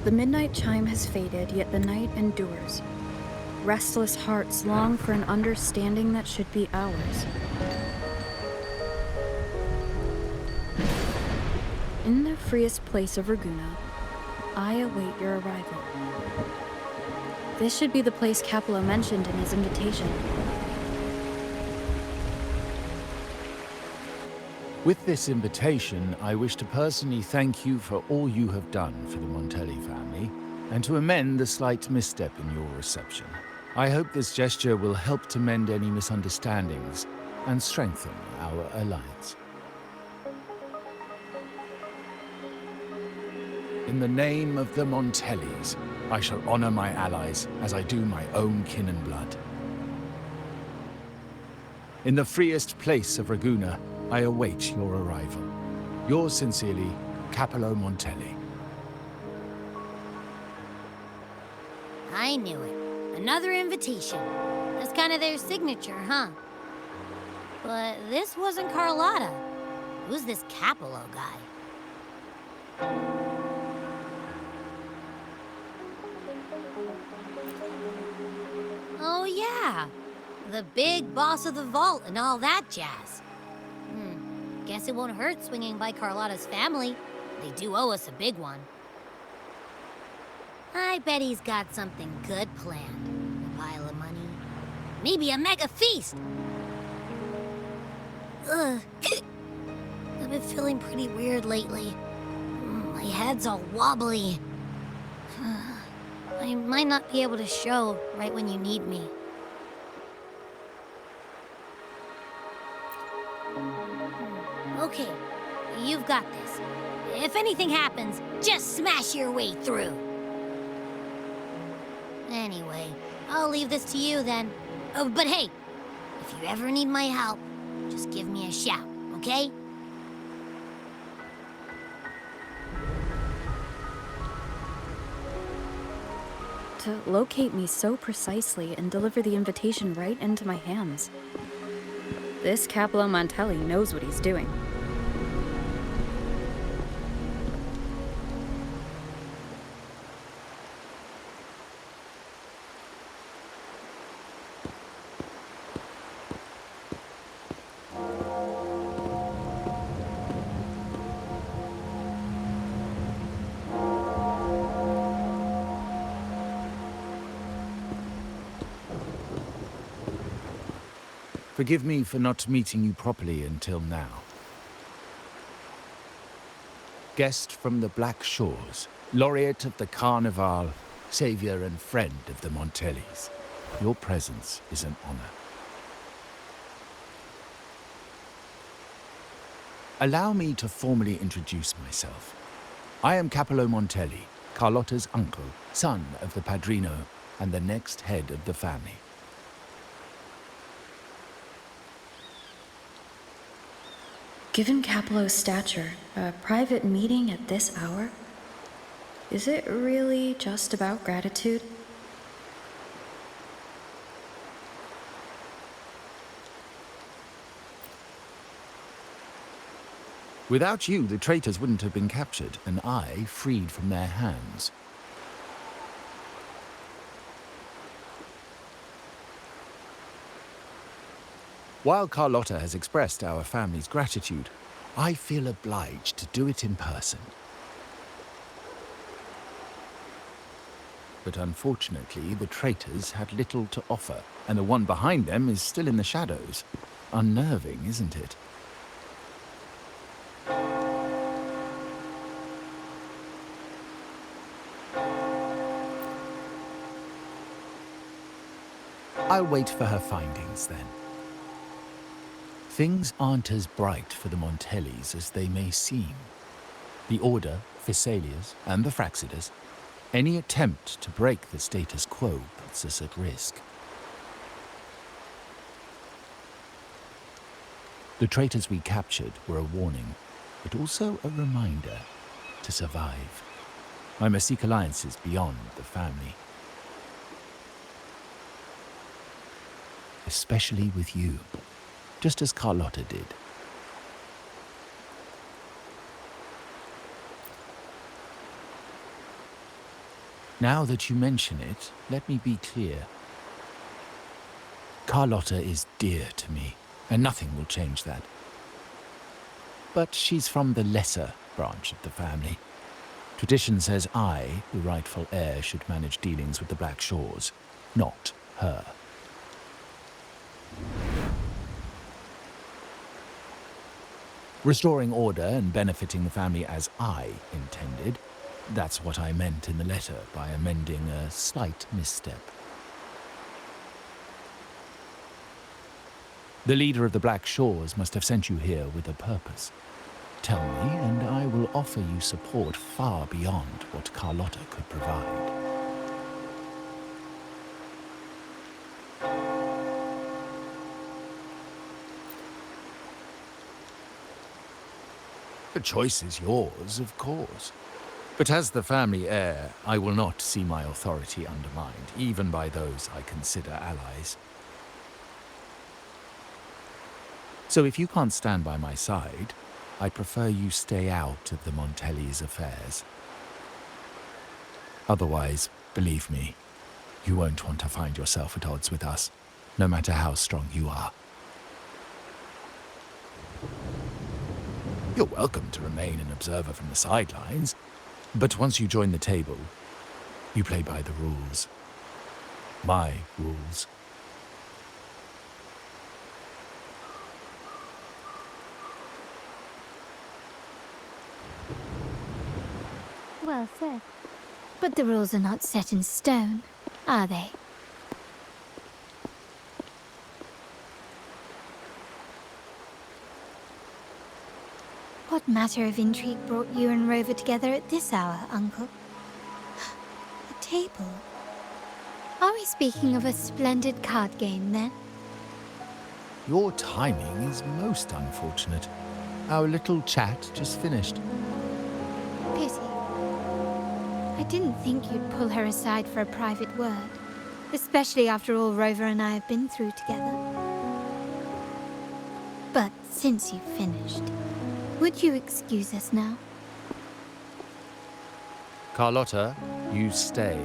The midnight chime has faded, yet the night endures. Restless hearts long for an understanding that should be ours. In the freest place of Raguna, I await your arrival. This should be the place Capello mentioned in his invitation. With this invitation, I wish to personally thank you for all you have done for the Montelli family, and to amend the slight misstep in your reception. I hope this gesture will help to mend any misunderstandings and strengthen our alliance. In the name of the Montellis, I shall honor my allies as I do my own kin and blood. In the freest place of Raguna, I await your arrival. Yours sincerely, Capello Montelli. I knew it. Another invitation. That's kind of their signature, huh? But this wasn't Carlotta. Who's this Capello guy? Oh yeah, the big boss of the vault and all that jazz. Guess it won't hurt swinging by Carlotta's family. They do owe us a big one. I bet he's got something good planned. A pile of money. Maybe a mega feast! Ugh. I've been feeling pretty weird lately. My head's all wobbly. I might not be able to show right when you need me. Okay, you've got this. If anything happens, just smash your way through. Anyway, I'll leave this to you then. Oh, but hey, if you ever need my help, just give me a shout, okay? To locate me so precisely and deliver the invitation right into my hands. This Capello Montelli knows what he's doing. Forgive me for not meeting you properly until now. Guest from the Black Shores, laureate of the Carnival, savior and friend of the Montellis. Your presence is an honor. Allow me to formally introduce myself. I am Capello Montelli, Carlotta's uncle, son of the Padrino, and the next head of the family. Given Capello's stature, a private meeting at this hour? Is it really just about gratitude? Without you, the traitors wouldn't have been captured, and I freed from their hands. While Carlotta has expressed our family's gratitude, I feel obliged to do it in person. But unfortunately, the traitors had little to offer, and the one behind them is still in the shadows. Unnerving, isn't it? I'll wait for her findings then. Things aren't as bright for the Montellis as they may seem. The Order, Physaelias, and the Fraxidas, any attempt to break the status quo puts us at risk. The traitors we captured were a warning, but also a reminder to survive. I must seek alliances beyond the family. Especially with you. Just as Carlotta did. Now that you mention it, let me be clear. Carlotta is dear to me, and nothing will change that. But she's from the lesser branch of the family. Tradition says I, the rightful heir, should manage dealings with the Black Shores, not her. Restoring order and benefiting the family as I intended, that's what I meant in the letter by amending a slight misstep. The leader of the Black Shores must have sent you here with a purpose. Tell me, and I will offer you support far beyond what Carlotta could provide. The choice is yours, of course. But as the family heir, I will not see my authority undermined, even by those I consider allies. So if you can't stand by my side, I prefer you stay out of the Montelli's affairs. Otherwise, believe me, you won't want to find yourself at odds with us, no matter how strong you are. You're welcome to remain an observer from the sidelines, but once you join the table, you play by the rules. My rules. Well said. But the rules are not set in stone, are they? What matter of intrigue brought you and Rover together at this hour, Uncle? A table? Are we speaking of a splendid card game, then? Your timing is most unfortunate. Our little chat just finished. Pity. I didn't think you'd pull her aside for a private word, especially after all Rover and I have been through together. But since you've finished, would you excuse us now? Carlotta, you stay.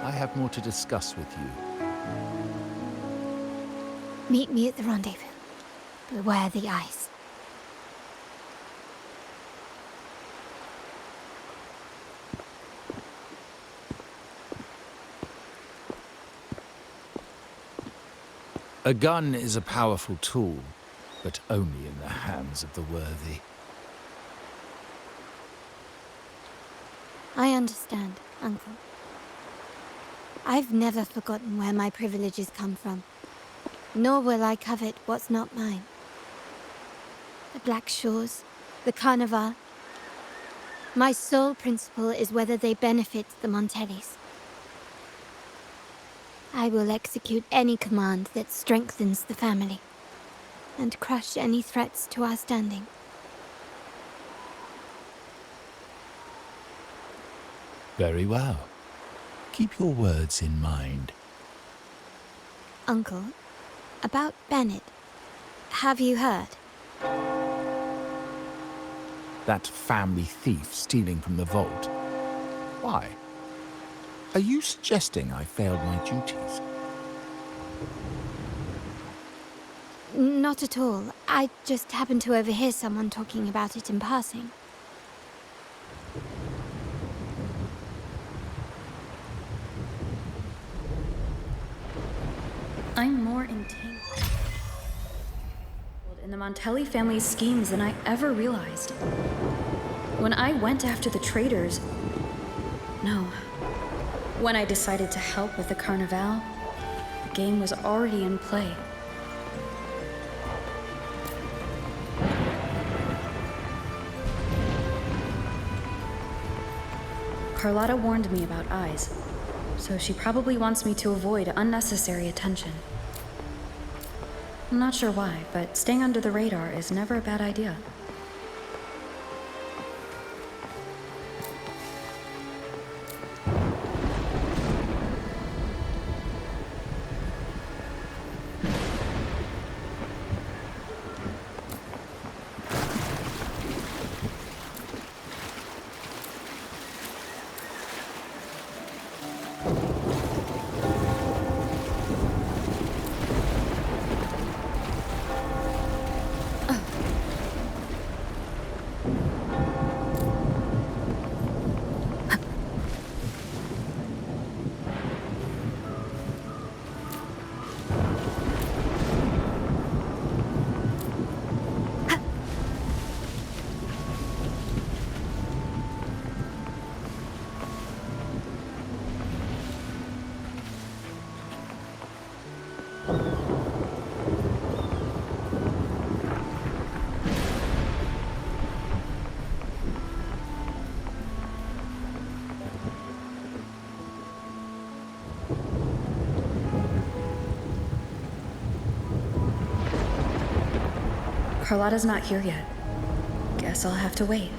I have more to discuss with you. Meet me at the rendezvous. Beware the ice. A gun is a powerful tool, but only in the hands of the worthy. I understand, Uncle. I've never forgotten where my privileges come from, nor will I covet what's not mine. The Black Shores, the Carnival. My sole principle is whether they benefit the Montellis. I will execute any command that strengthens the family, and crush any threats to our standing. Very well. Keep your words in mind. Uncle, about Bennett, have you heard? That family thief stealing from the vault. Why? Are you suggesting I failed my duties? Not at all. I just happened to overhear someone talking about it in passing. I'm more entangled in the Montelli family's schemes than I ever realized. When I went after the traitors... No. When I decided to help with the Carnival, the game was already in play. Carlotta warned me about eyes, so she probably wants me to avoid unnecessary attention. I'm not sure why, but staying under the radar is never a bad idea. Carlotta's not here yet. Guess I'll have to wait.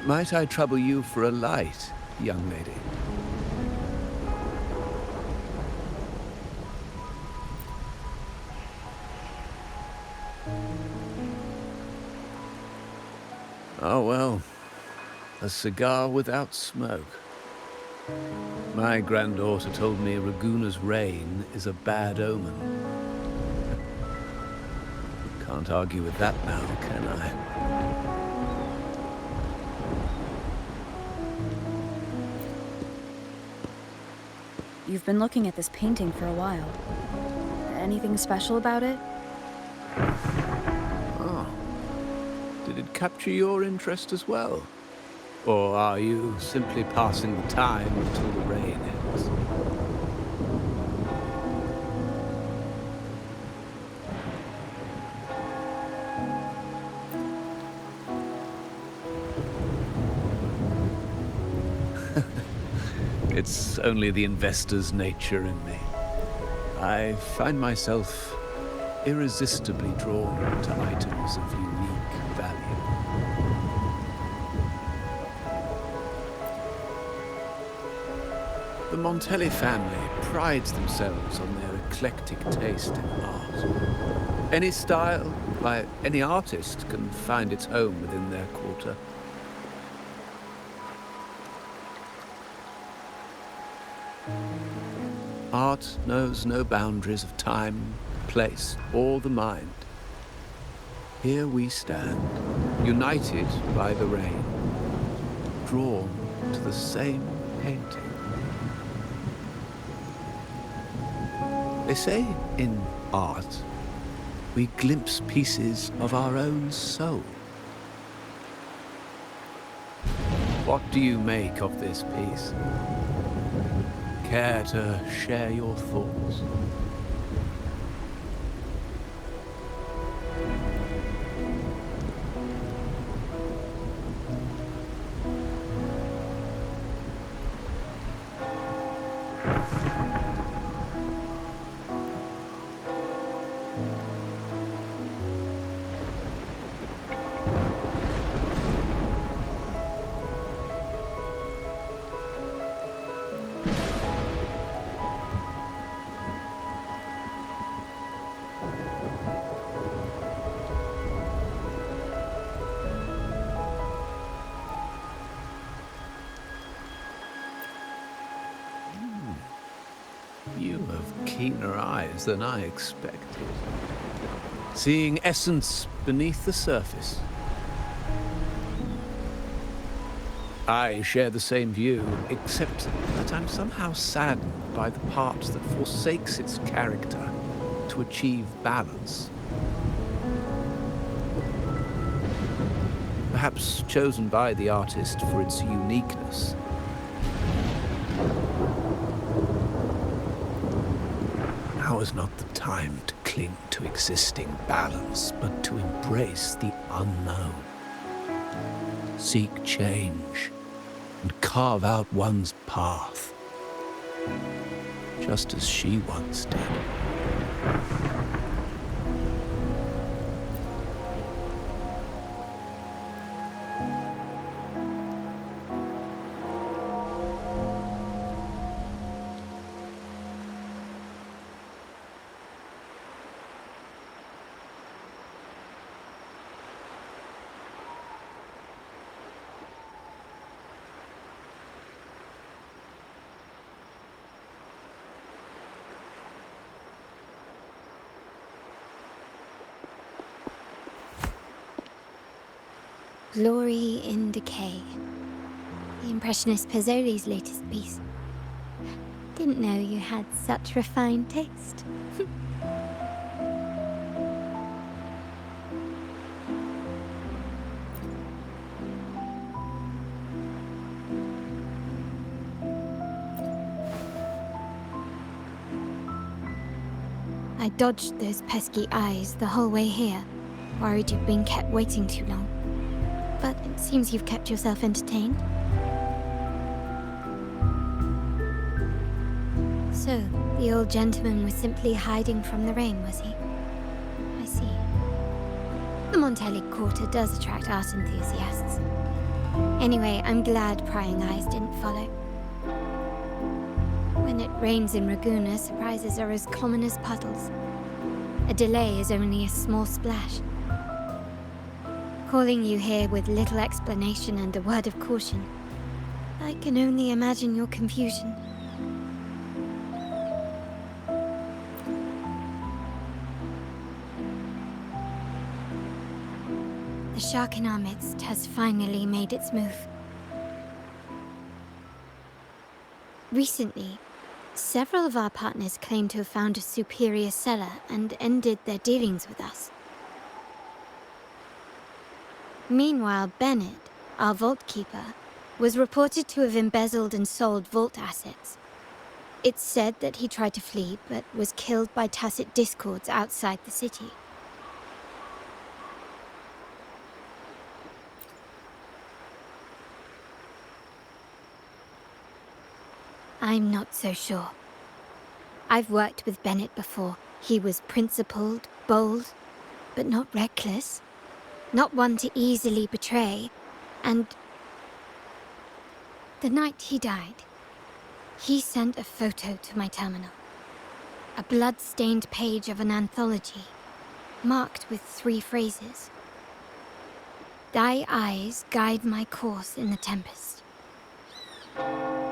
Might I trouble you for a light, young lady? Oh, well, a cigar without smoke. My granddaughter told me Raguna's rain is a bad omen. Can't argue with that now, can I? You've been looking at this painting for a while. Anything special about it? Oh. Did it capture your interest as well? Or are you simply passing the time until the rain ends? It's only the investor's nature in me. I find myself irresistibly drawn to items of unique value. The Montelli family prides themselves on their eclectic taste in art. Any style, by any artist, can find its home within their quarter. Art knows no boundaries of time, place, or the mind. Here we stand, united by the rain, drawn to the same painting. They say in art, we glimpse pieces of our own soul. What do you make of this piece? Care to share your thoughts? You have keener eyes than I expected. Seeing essence beneath the surface. I share the same view, except that I'm somehow saddened by the part that forsakes its character to achieve balance. Perhaps chosen by the artist for its uniqueness. Now is not the time to cling to existing balance, but to embrace the unknown. Seek change and carve out one's path, just as she once did. Glory in Decay. The Impressionist Pizzoli's latest piece. Didn't know you had such refined taste. I dodged those pesky eyes the whole way here, worried you'd been kept waiting too long. But it seems you've kept yourself entertained. So, the old gentleman was simply hiding from the rain, was he? I see. The Montelli Quarter does attract art enthusiasts. Anyway, I'm glad prying eyes didn't follow. When it rains in Ragusa, surprises are as common as puddles. A delay is only a small splash. Calling you here with little explanation and a word of caution, I can only imagine your confusion. The shark in our midst has finally made its move. Recently, several of our partners claimed to have found a superior cellar and ended their dealings with us. Meanwhile, Bennett, our vault keeper, was reported to have embezzled and sold vault assets. It's said that he tried to flee, but was killed by tacit discords outside the city. I'm not so sure. I've worked with Bennett before. He was principled, bold, but not reckless. Not one to easily betray. And the night he died, he sent a photo to my terminal. A blood-stained page of an anthology, marked with 3 phrases. Thy eyes guide my course in the tempest.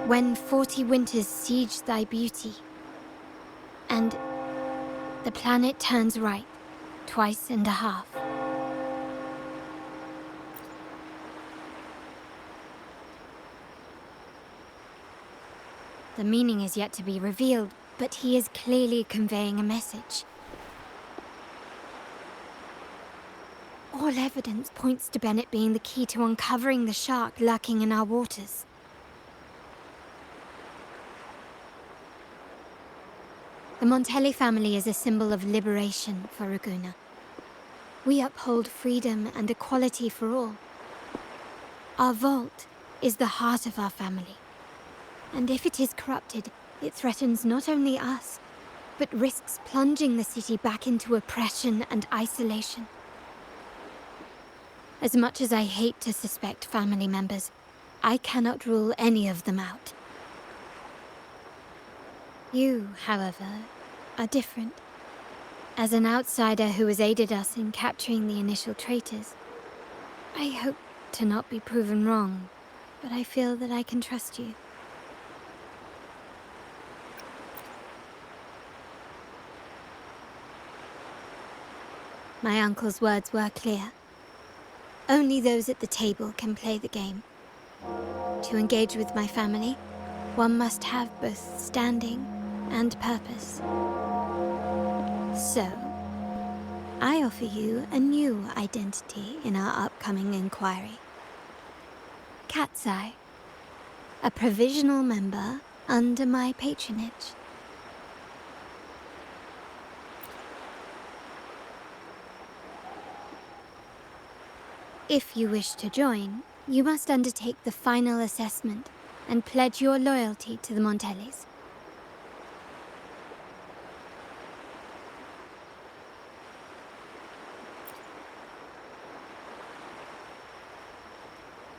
When 40 winters siege thy beauty, and the planet turns right, twice and a half. The meaning is yet to be revealed, but he is clearly conveying a message. All evidence points to Bennett being the key to uncovering the shark lurking in our waters. The Montelli family is a symbol of liberation for Ragusa. We uphold freedom and equality for all. Our vault is the heart of our family. And if it is corrupted, it threatens not only us, but risks plunging the city back into oppression and isolation. As much as I hate to suspect family members, I cannot rule any of them out. You, however, are different. As an outsider who has aided us in capturing the initial traitors, I hope to not be proven wrong, but I feel that I can trust you. My uncle's words were clear. Only those at the table can play the game. To engage with my family, one must have both standing and purpose. So, I offer you a new identity in our upcoming inquiry. Cat's Eye, a provisional member under my patronage. If you wish to join, you must undertake the final assessment and pledge your loyalty to the Montellis.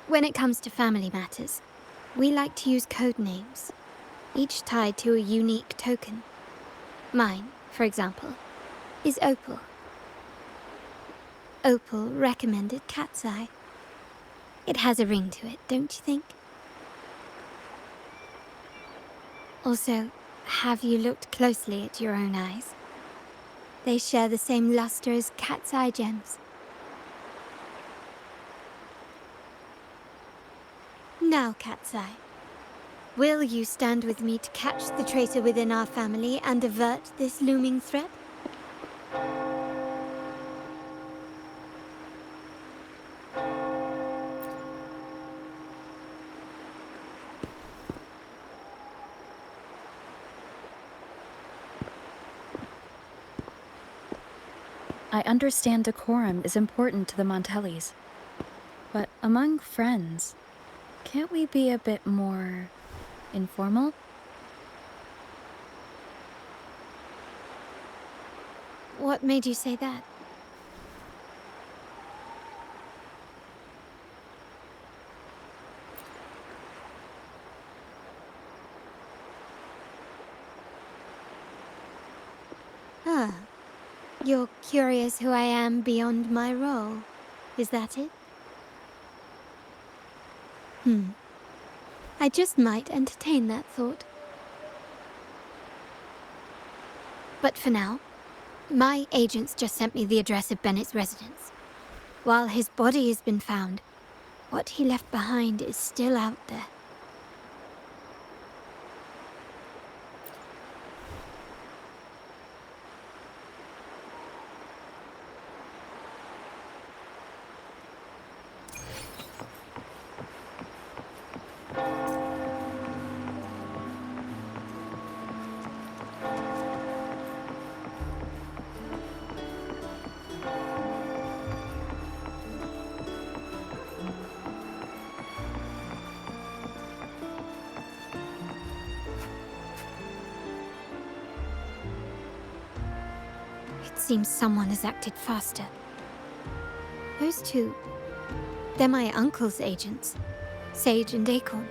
When it comes to family matters, we like to use code names, each tied to a unique token. Mine, for example, is Opal. Opal recommended Cat's Eye. It has a ring to it, don't you think? Also, have you looked closely at your own eyes? They share the same luster as Cat's Eye gems. Now, Cat's Eye, will you stand with me to catch the traitor within our family and avert this looming threat? I understand decorum is important to the Montellis. But among friends, can't we be a bit more informal? What made you say that? Ah, you're curious who I am beyond my role. Is that it? I just might entertain that thought. But for now, my agents just sent me the address of Bennett's residence. While his body has been found, what he left behind is still out there. Seems someone has acted faster. Those two, they're my uncle's agents, Sage and Acorn.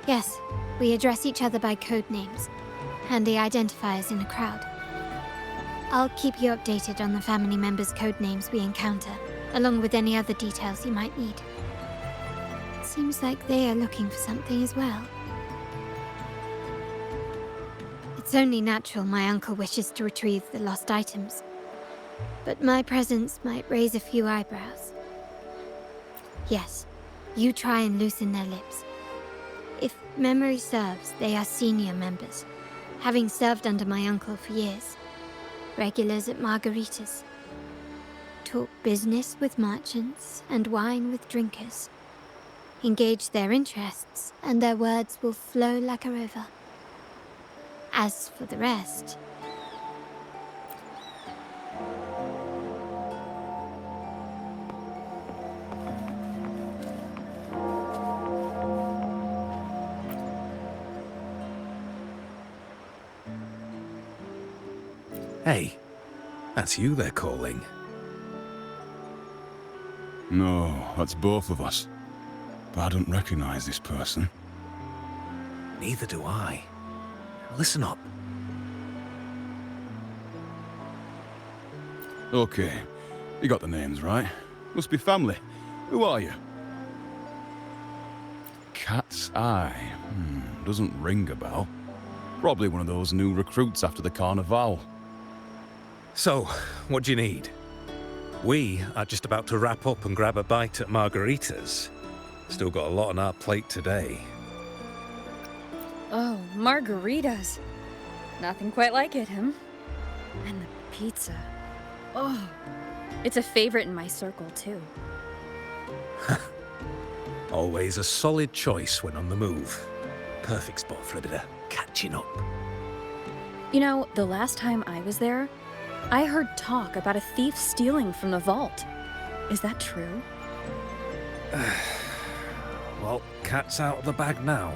Yes, we address each other by code names, handy identifiers in a crowd. I'll keep you updated on the family members' code names we encounter, along with any other details you might need. Seems like they are looking for something as well. It's only natural my uncle wishes to retrieve the lost items, but my presence might raise a few eyebrows. Yes, you try and loosen their lips. If memory serves, they are senior members, having served under my uncle for years. Regulars at margaritas. Talk business with merchants and wine with drinkers. Engage their interests, and their words will flow like a river. As for the rest... Hey, that's you they're calling. No, that's both of us. But I don't recognize this person. Neither do I. Listen up. Okay, you got the names right. Must be family. Who are you? Cat's Eye. Doesn't ring a bell. Probably one of those new recruits after the Carnival. So, what do you need? We are just about to wrap up and grab a bite at margaritas. Still got a lot on our plate today. Oh, margaritas. Nothing quite like it, And the pizza. Oh, it's a favorite in my circle, too. Always a solid choice when on the move. Perfect spot for a bit of catching up. You know, the last time I was there, I heard talk about a thief stealing from the vault. Is that true? Well, cat's out of the bag now.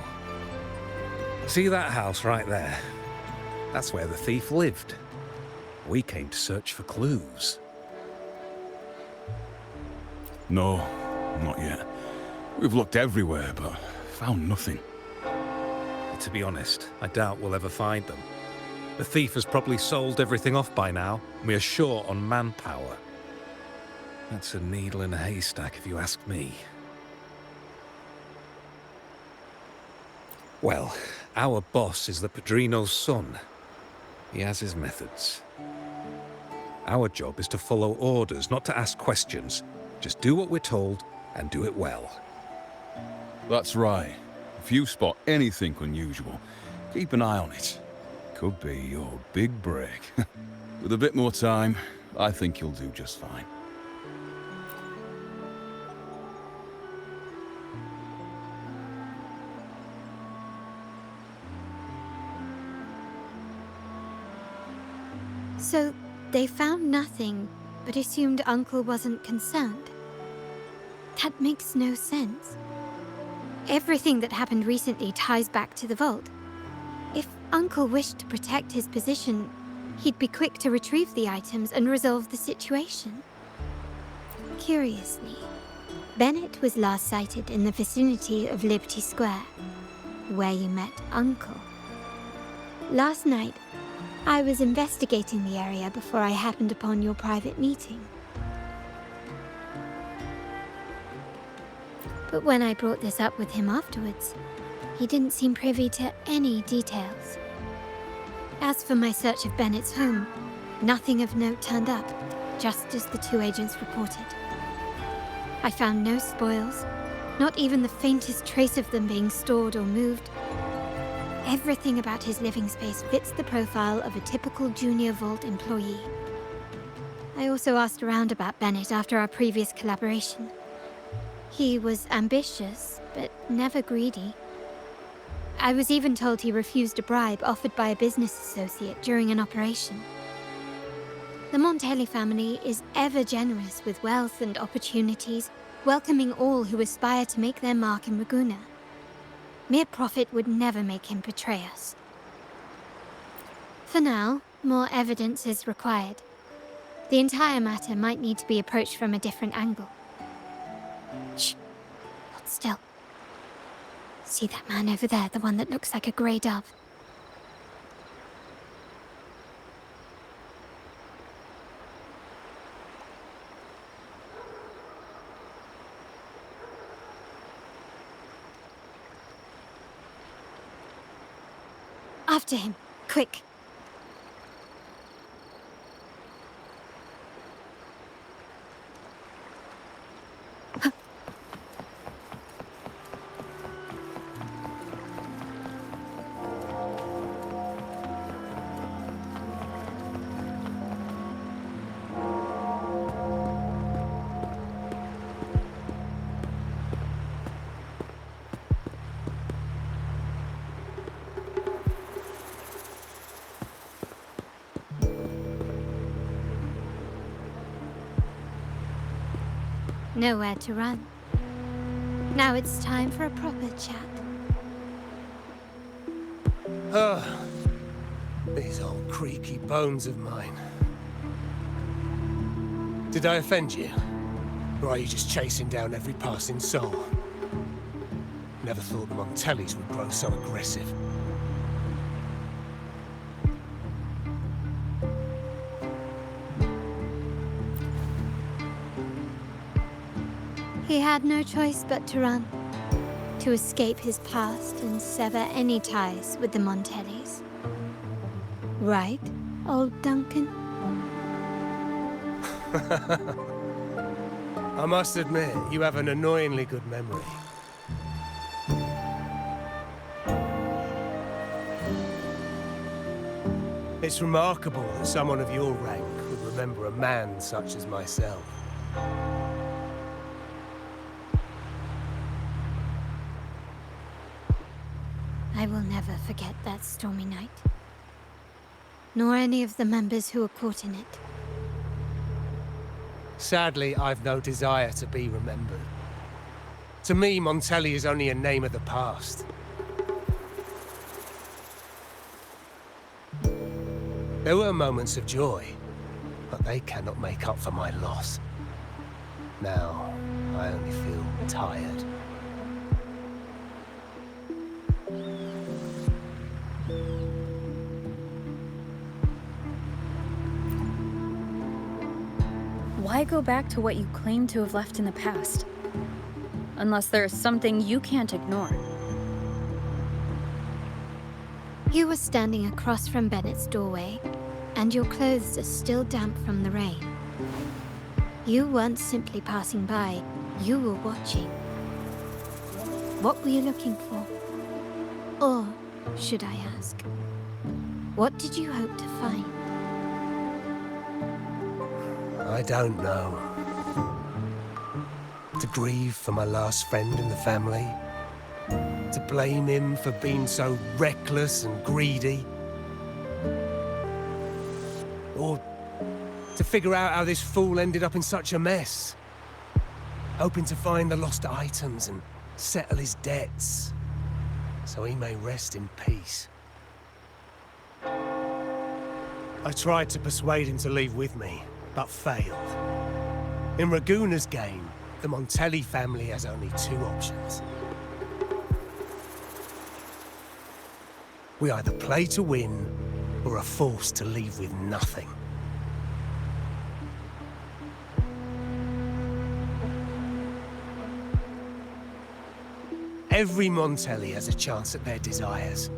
See that house right there? That's where the thief lived. We came to search for clues. No, not yet. We've looked everywhere, but found nothing. To be honest, I doubt we'll ever find them. The thief has probably sold everything off by now, and we are short on manpower. That's a needle in a haystack, if you ask me. Well, our boss is the Padrino's son. He has his methods. Our job is to follow orders, not to ask questions. Just do what we're told, and do it well. That's right. If you spot anything unusual, keep an eye on it. Could be your big break. With a bit more time, I think you'll do just fine. So, they found nothing, but assumed Uncle wasn't concerned. That makes no sense. Everything that happened recently ties back to the vault. If Uncle wished to protect his position, he'd be quick to retrieve the items and resolve the situation. Curiously, Bennett was last sighted in the vicinity of Liberty Square, where you met Uncle. Last night, I was investigating the area before I happened upon your private meeting. But when I brought this up with him afterwards, he didn't seem privy to any details. As for my search of Bennett's home, nothing of note turned up, just as the two agents reported. I found no spoils, not even the faintest trace of them being stored or moved. Everything about his living space fits the profile of a typical junior vault employee. I also asked around about Bennett after our previous collaboration. He was ambitious, but never greedy. I was even told he refused a bribe offered by a business associate during an operation. The Montelli family is ever generous with wealth and opportunities, welcoming all who aspire to make their mark in Ragusa. Mere profit would never make him betray us. For now, more evidence is required. The entire matter might need to be approached from a different angle. Shh. Hold still. See that man over there, the one that looks like a grey dove? After him, quick. Nowhere to run. Now it's time for a proper chat. These old creaky bones of mine. Did I offend you? Or are you just chasing down every passing soul? Never thought the Montellis would grow so aggressive. He had no choice but to run, to escape his past and sever any ties with the Montellis. Right, old Duncan? I must admit, you have an annoyingly good memory. It's remarkable that someone of your rank would remember a man such as myself. I will never forget that stormy night. Nor any of the members who were caught in it. Sadly, I've no desire to be remembered. To me, Montelli is only a name of the past. There were moments of joy, but they cannot make up for my loss. Now, I only feel tired. Why go back to what you claim to have left in the past? Unless there is something you can't ignore. You were standing across from Bennett's doorway, and your clothes are still damp from the rain. You weren't simply passing by, you were watching. What were you looking for? Or, should I ask, what did you hope to find? I don't know. To grieve for my last friend in the family? To blame him for being so reckless and greedy? Or to figure out how this fool ended up in such a mess? Hoping to find the lost items and settle his debts, so he may rest in peace. I tried to persuade him to leave with me, but failed. In Raguna's game, the Montelli family has only two options. We either play to win, or are forced to leave with nothing. Every Montelli has a chance at their desires.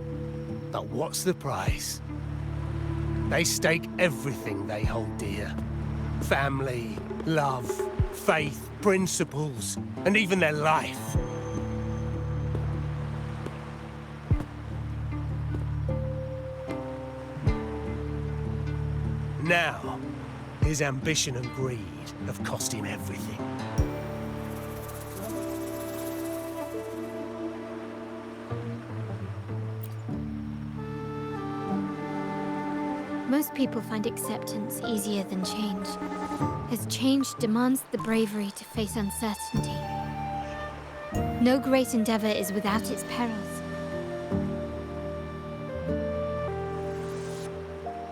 But what's the price? They stake everything they hold dear. Family, love, faith, principles, and even their life. Now, his ambition and greed have cost him everything. Most people find acceptance easier than change, as change demands the bravery to face uncertainty. No great endeavor is without its perils.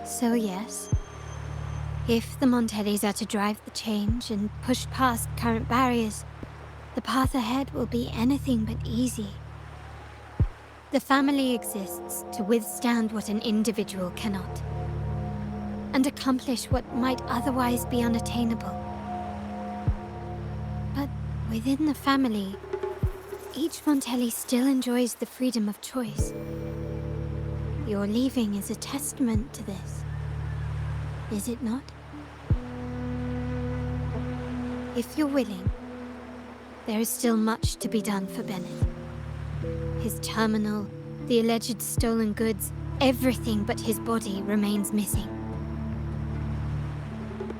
So yes, if the Montellis are to drive the change and push past current barriers, the path ahead will be anything but easy. The family exists to withstand what an individual cannot, and accomplish what might otherwise be unattainable. But within the family, each Montelli still enjoys the freedom of choice. Your leaving is a testament to this, is it not? If you're willing, there is still much to be done for Bennett. His terminal, the alleged stolen goods, everything but his body remains missing.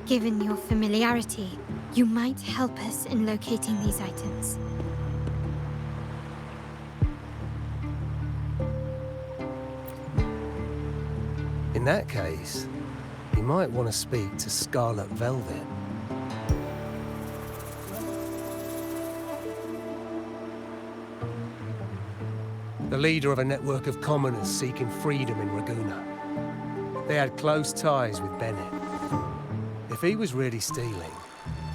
Given your familiarity, you might help us in locating these items. In that case, you might want to speak to Scarlet Velvet. The leader of a network of commoners seeking freedom in Raguna. They had close ties with Bennett. If he was really stealing,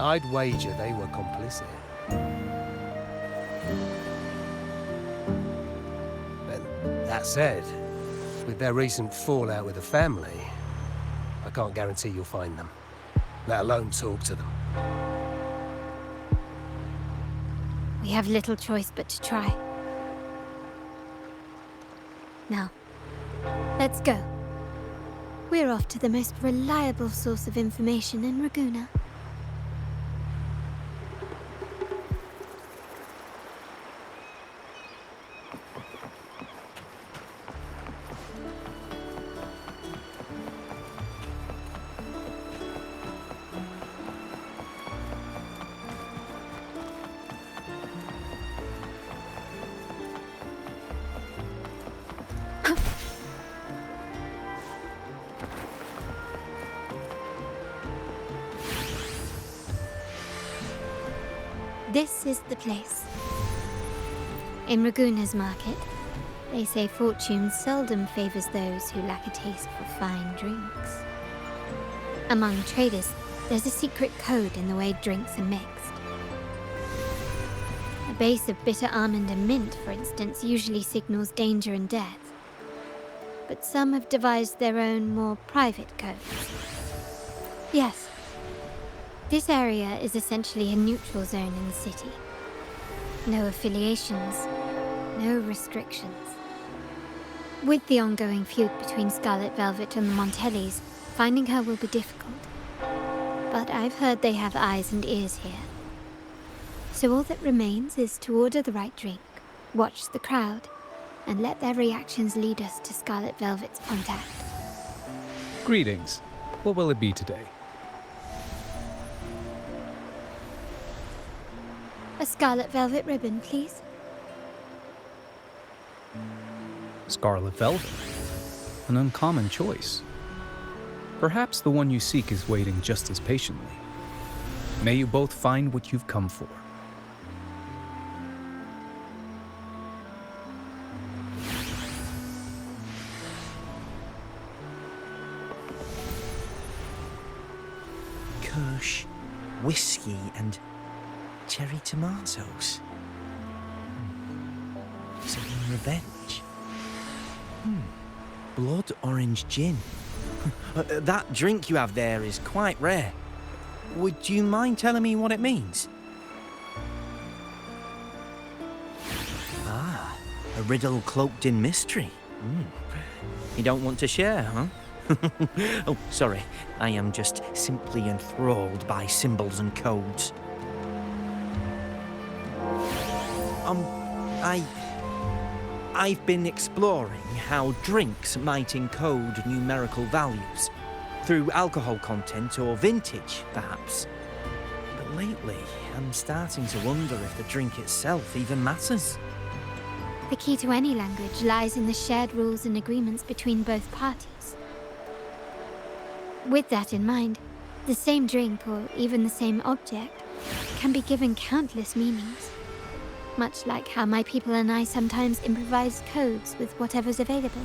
I'd wager they were complicit. And that said, with their recent fallout with the family, I can't guarantee you'll find them, let alone talk to them. We have little choice but to try. Now, let's go. We're off to the most reliable source of information in Raguna. This is the place. In Raguna's market, they say fortune seldom favors those who lack a taste for fine drinks. Among traders, there's a secret code in the way drinks are mixed. A base of bitter almond and mint, for instance, usually signals danger and death. But some have devised their own, more private codes. Yes. This area is essentially a neutral zone in the city. No affiliations, no restrictions. With the ongoing feud between Scarlet Velvet and the Montellis, finding her will be difficult. But I've heard they have eyes and ears here. So all that remains is to order the right drink, watch the crowd, and let their reactions lead us to Scarlet Velvet's contact. Greetings. What will it be today? A Scarlet Velvet ribbon, please. Scarlet Velvet. An uncommon choice. Perhaps the one you seek is waiting just as patiently. May you both find what you've come for. Kirsch, whiskey, and cherry tomatoes. Something revenge. Blood orange gin. That drink you have there is quite rare. Would you mind telling me what it means? Ah, a riddle cloaked in mystery. You don't want to share, huh? Oh, sorry. I am just simply enthralled by symbols and codes. I've been exploring how drinks might encode numerical values. Through alcohol content or vintage, perhaps. But lately, I'm starting to wonder if the drink itself even matters. The key to any language lies in the shared rules and agreements between both parties. With that in mind, the same drink or even the same object can be given countless meanings. Much like how my people and I sometimes improvise codes with whatever's available.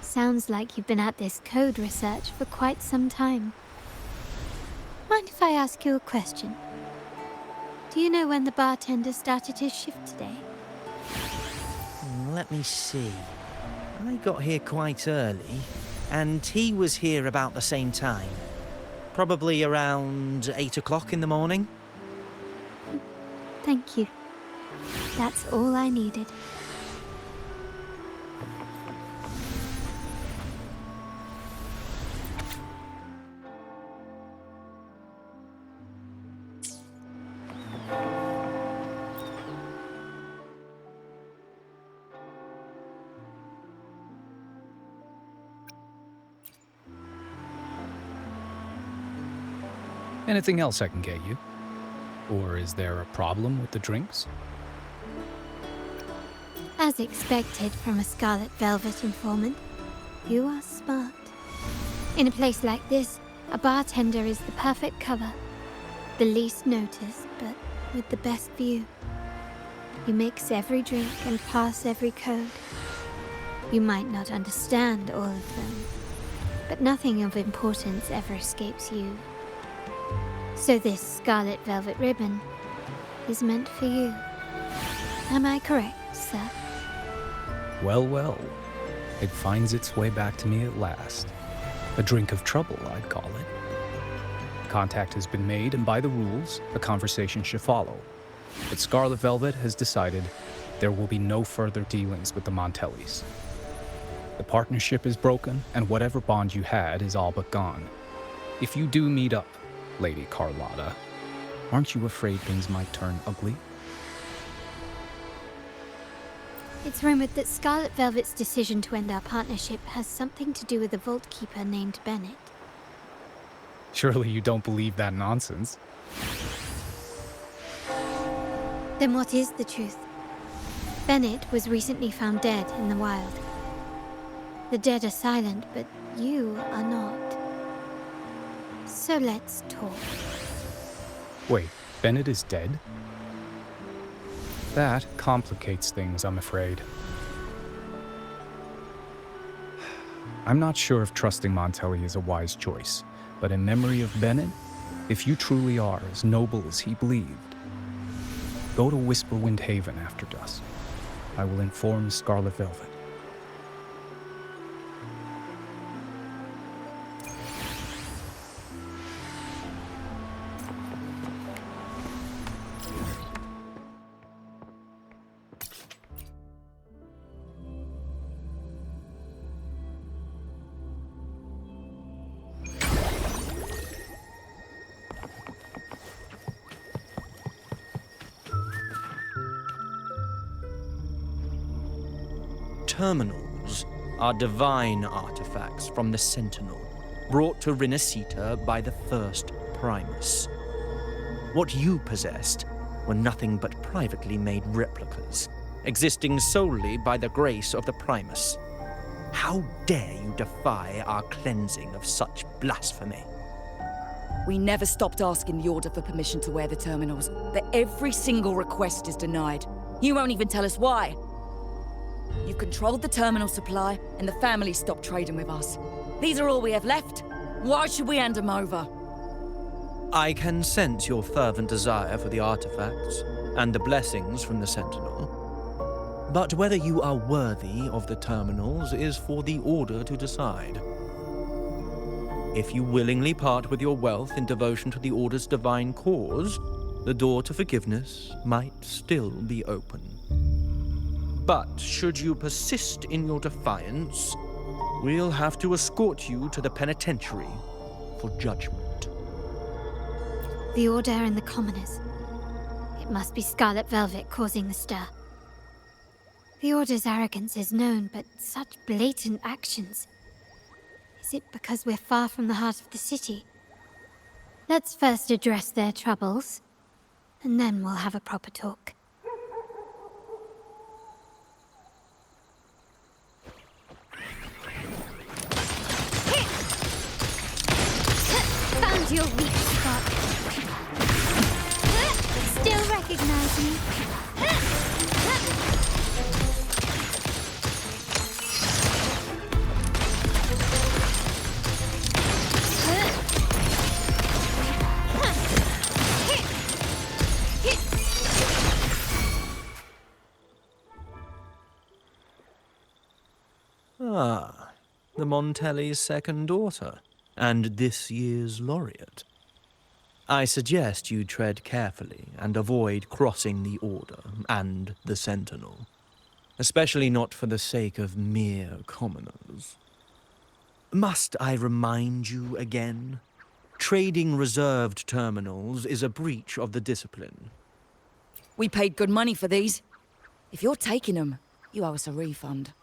Sounds like you've been at this code research for quite some time. Mind if I ask you a question? Do you know when the bartender started his shift today? Let me see. I got here quite early, and he was here about the same time. Probably around 8 o'clock in the morning. Thank you. That's all I needed. Anything else I can get you? Or is there a problem with the drinks? As expected from a Scarlet Velvet informant, you are smart. In a place like this, a bartender is the perfect cover. The least noticed, but with the best view. You mix every drink and pass every code. You might not understand all of them, but nothing of importance ever escapes you. So this Scarlet Velvet ribbon is meant for you. Am I correct, sir? Well, well. It finds its way back to me at last. A drink of trouble, I'd call it. Contact has been made, and by the rules, a conversation should follow. But Scarlet Velvet has decided there will be no further dealings with the Montellis. The partnership is broken, and whatever bond you had is all but gone. If you do meet up, Lady Carlotta, aren't you afraid things might turn ugly? It's rumored that Scarlet Velvet's decision to end our partnership has something to do with a Vault Keeper named Bennett. Surely you don't believe that nonsense. Then what is the truth? Bennett was recently found dead in the wild. The dead are silent, but you are not. So let's talk. Wait, Bennett is dead? That complicates things, I'm afraid. I'm not sure if trusting Montelli is a wise choice, but in memory of Bennett, if you truly are as noble as he believed, go to Whisperwind Haven after dusk. I will inform Scarlet Velvet. terminals are divine artifacts from the Sentinel, brought to Rinascita by the first Primus. What you possessed were nothing but privately made replicas, existing solely by the grace of the Primus. How dare you defy our cleansing of such blasphemy? We never stopped asking the Order for permission to wear the terminals, but every single request is denied. You won't even tell us why. You've controlled the terminal supply, and the family stopped trading with us. These are all we have left. Why should we hand them over? I can sense your fervent desire for the artifacts and the blessings from the Sentinel. But whether you are worthy of the terminals is for the Order to decide. If you willingly part with your wealth in devotion to the Order's divine cause, the door to forgiveness might still be open. But should you persist in your defiance, we'll have to escort you to the penitentiary for judgment. The Order and the commoners. It must be Scarlet Velvet causing the stir. The Order's arrogance is known, but such blatant actions. Is it because we're far from the heart of the city? Let's first address their troubles, and then we'll have a proper talk. Found your weak spot. Still recognize me? Ah, the Montelli's second daughter, and this year's laureate. I suggest you tread carefully and avoid crossing the Order and the Sentinel, especially not for the sake of mere commoners. Must I remind you again? Trading reserved terminals is a breach of the discipline. We paid good money for these. If you're taking them, you owe us a refund.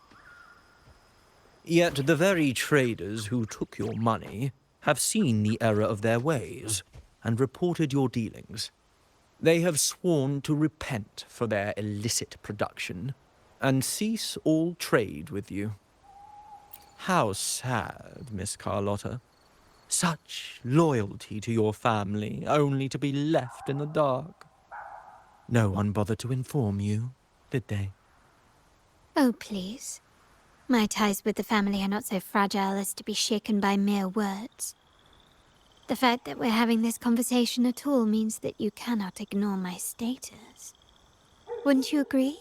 Yet the very traders who took your money have seen the error of their ways and reported your dealings. They have sworn to repent for their illicit production and cease all trade with you. How sad, Miss Carlotta. Such loyalty to your family, only to be left in the dark. No one bothered to inform you, did they? Oh, please. My ties with the family are not so fragile as to be shaken by mere words. The fact that we're having this conversation at all means that you cannot ignore my status. Wouldn't you agree?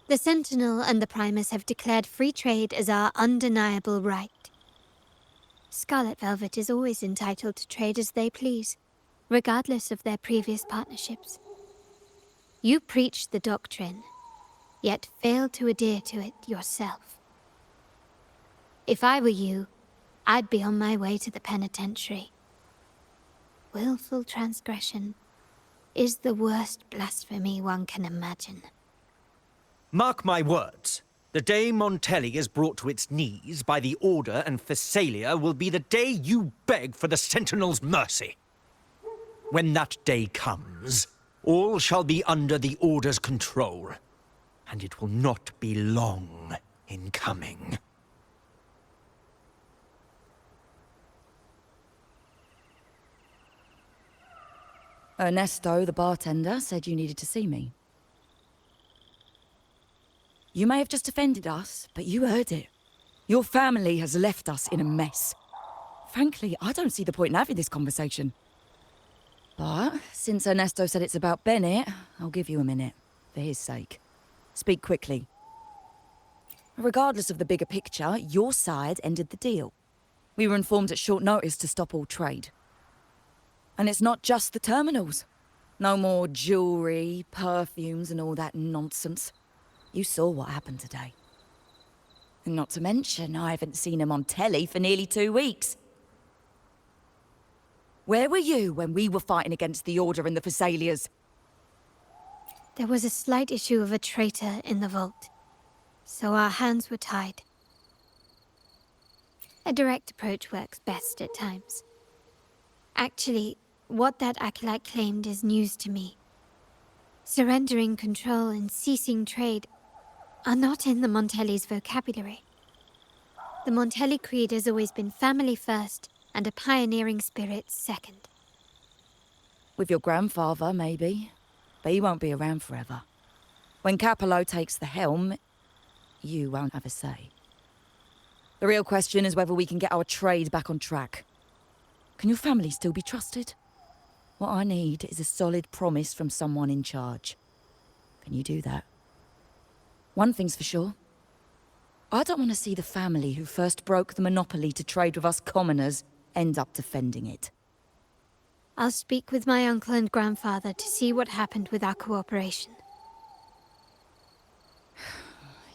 The Sentinel and the Primus have declared free trade as our undeniable right. Scarlet Velvet is always entitled to trade as they please, regardless of their previous partnerships. You preach the doctrine, yet fail to adhere to it yourself. If I were you, I'd be on my way to the penitentiary. Willful transgression is the worst blasphemy one can imagine. Mark my words. The day Montelli is brought to its knees by the Order and Phasalia will be the day you beg for the Sentinel's mercy. When that day comes, all shall be under the Order's control, and it will not be long in coming. Ernesto, the bartender, said you needed to see me. You may have just offended us, but you heard it. Your family has left us in a mess. Frankly, I don't see the point in having this conversation. But since Ernesto said it's about Bennett, I'll give you a minute, for his sake. Speak quickly. Regardless of the bigger picture, your side ended the deal. We were informed at short notice to stop all trade. And it's not just the terminals. No more jewelry, perfumes, and all that nonsense. You saw what happened today. And not to mention, I haven't seen him on telly for nearly 2 weeks. Where were you when we were fighting against the Order and the Phasalias? There was a slight issue of a traitor in the vault. so our hands were tied. A direct approach works best at times. Actually, what that acolyte claimed is news to me. Surrendering control and ceasing trade are not in the Montelli's vocabulary. The Montelli creed has always been family first and a pioneering spirit second. With your grandfather, maybe. But he won't be around forever. When Capello takes the helm, you won't have a say. The real question is whether we can get our trade back on track. Can your family still be trusted? What I need is a solid promise from someone in charge. Can you do that? One thing's for sure. I don't want to see the family who first broke the monopoly to trade with us commoners end up defending it. I'll speak with my uncle and grandfather to see what happened with our cooperation.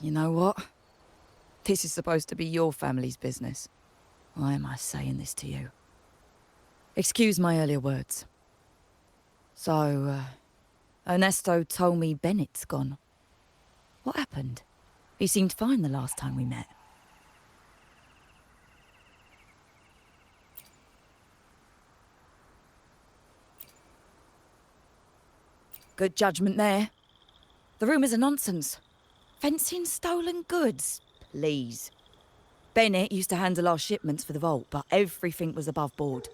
You know what? This is supposed to be your family's business. Why am I saying this to you? Excuse my earlier words. So, Ernesto told me Bennett's gone. What happened? He seemed fine the last time we met. Good judgment there. The rumours are nonsense. Fencing stolen goods, please. Bennett used to handle our shipments for the vault, but everything was above board.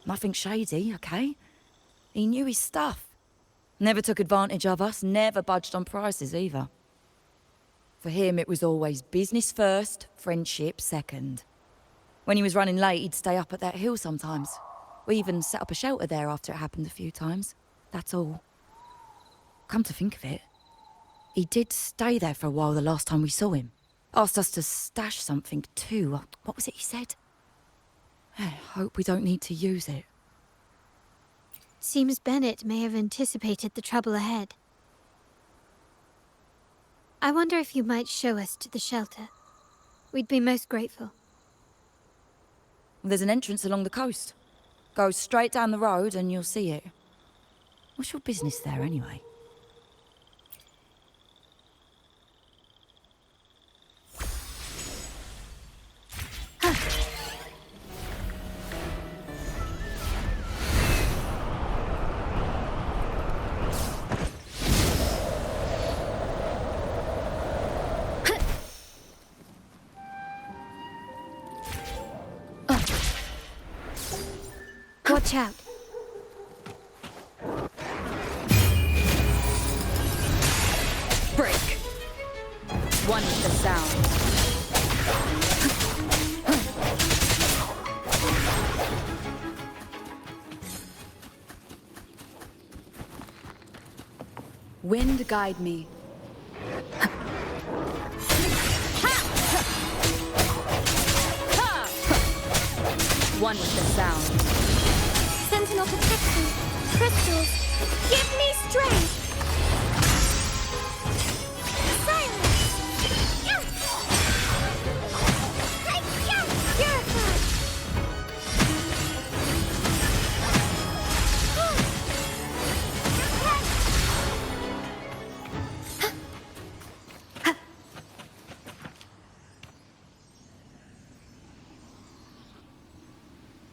Nothing shady, okay? He knew his stuff. Never took advantage of us, never budged on prices either. For him, it was always business first, friendship second. When he was running late, he'd stay up at that hill sometimes. We even set up a shelter there after it happened a few times. That's all. Come to think of it, he did stay there for a while the last time we saw him. Asked us to stash something too. What was it he said? I hope we don't need to use it. Seems Bennett may have anticipated the trouble ahead. I wonder if you might show us to the shelter. We'd be most grateful. There's an entrance along the coast. Go straight down the road and you'll see it. What's your business there anyway? Watch out. Break. One with the sound. Wind guide me. One with the sound. Sentinel protection. Crystals. Give me strength. Silence. Purified.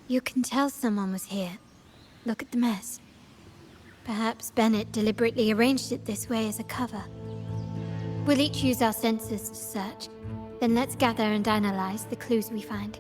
You can tell someone was here. Look at the mess. Perhaps Bennett deliberately arranged it this way as a cover. We'll each use our senses to search. Then let's gather and analyze the clues we find.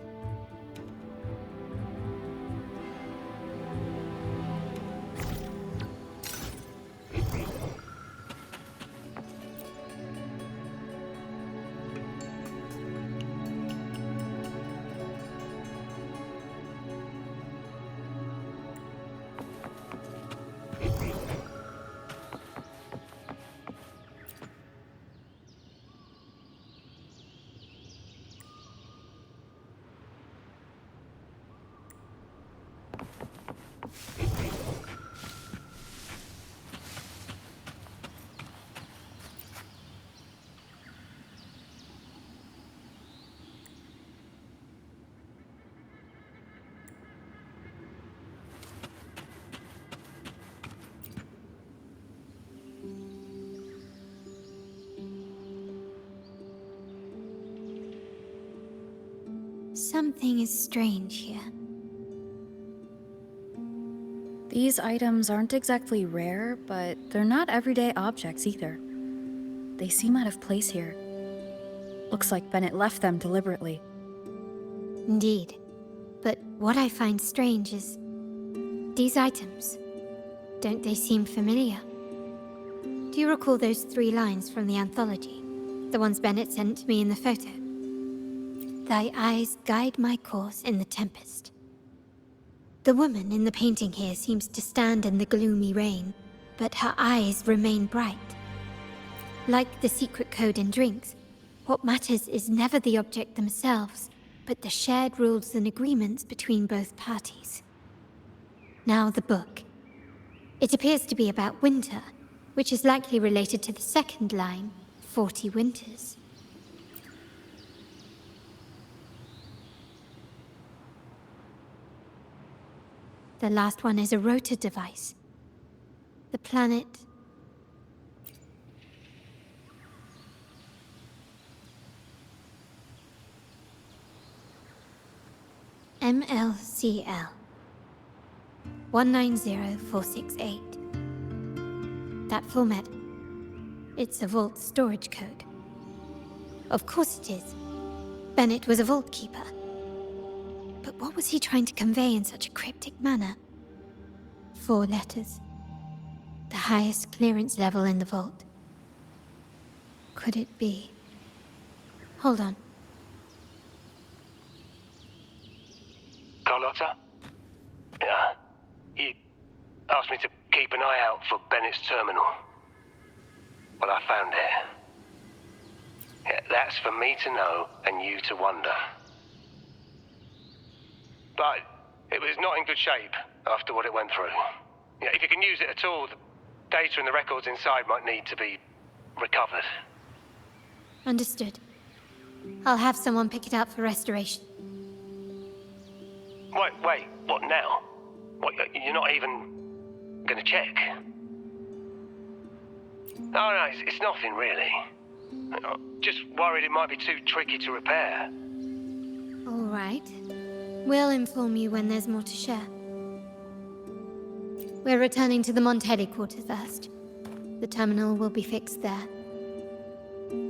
Something is strange here. These items aren't exactly rare, but they're not everyday objects either. They seem out of place here. Looks like Bennett left them deliberately. Indeed. But what I find strange is these items. Don't they seem familiar? Do you recall those 3 lines from the anthology? The ones Bennett sent to me in the photo? Thy eyes guide my course in the tempest. The woman in the painting here seems to stand in the gloomy rain, but her eyes remain bright. Like the secret code in drinks, what matters is never the object themselves, but the shared rules and agreements between both parties. Now the book. It appears to be about winter, which is likely related to the second line, 40 winters. The last one is a rotor device. The planet... MLCL 190468. That format. It's a vault storage code. Of course it is. Bennett was a vault keeper. But what was he trying to convey in such a cryptic manner? 4 letters. The highest clearance level in the vault. Could it be? Hold on. Carlotta? Yeah. He asked me to keep an eye out for Bennett's terminal. Well, I found it. Yeah, that's for me to know and you to wonder. But it was not in good shape after what it went through. Yeah, if you can use it at all, the data and the records inside might need to be recovered. Understood. I'll have someone pick it up for restoration. Wait, what now? What, you're not even gonna check? No, it's nothing really. I'm just worried it might be too tricky to repair. All right. We'll inform you when there's more to share. We're returning to the Montelli quarter first. The terminal will be fixed there.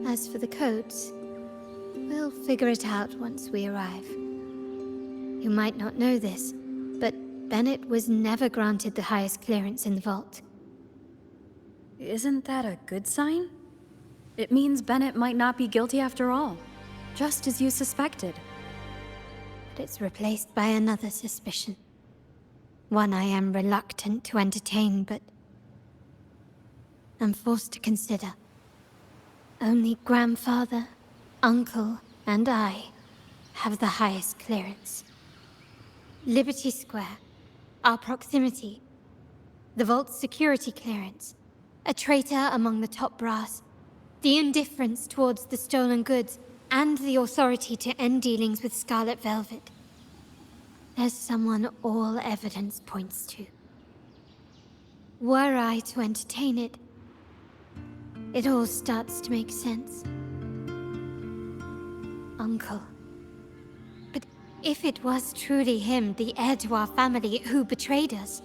As for the codes, we'll figure it out once we arrive. You might not know this, but Bennett was never granted the highest clearance in the vault. Isn't that a good sign? It means Bennett might not be guilty after all, just as you suspected. But it's replaced by another suspicion. One I am reluctant to entertain, but I'm forced to consider. Only grandfather, uncle, and I have the highest clearance. Liberty Square, our proximity, the vault's security clearance, a traitor among the top brass, the indifference towards the stolen goods, and the authority to end dealings with Scarlet Velvet. There's someone all evidence points to. Were I to entertain it, it all starts to make sense. Uncle. But if it was truly him, the heir to our family, who betrayed us,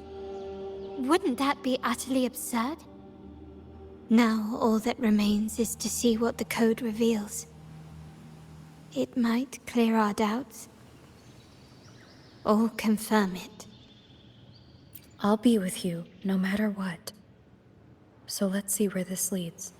wouldn't that be utterly absurd? Now all that remains is to see what the code reveals. It might clear our doubts, or confirm it. I'll be with you, no matter what. So let's see where this leads.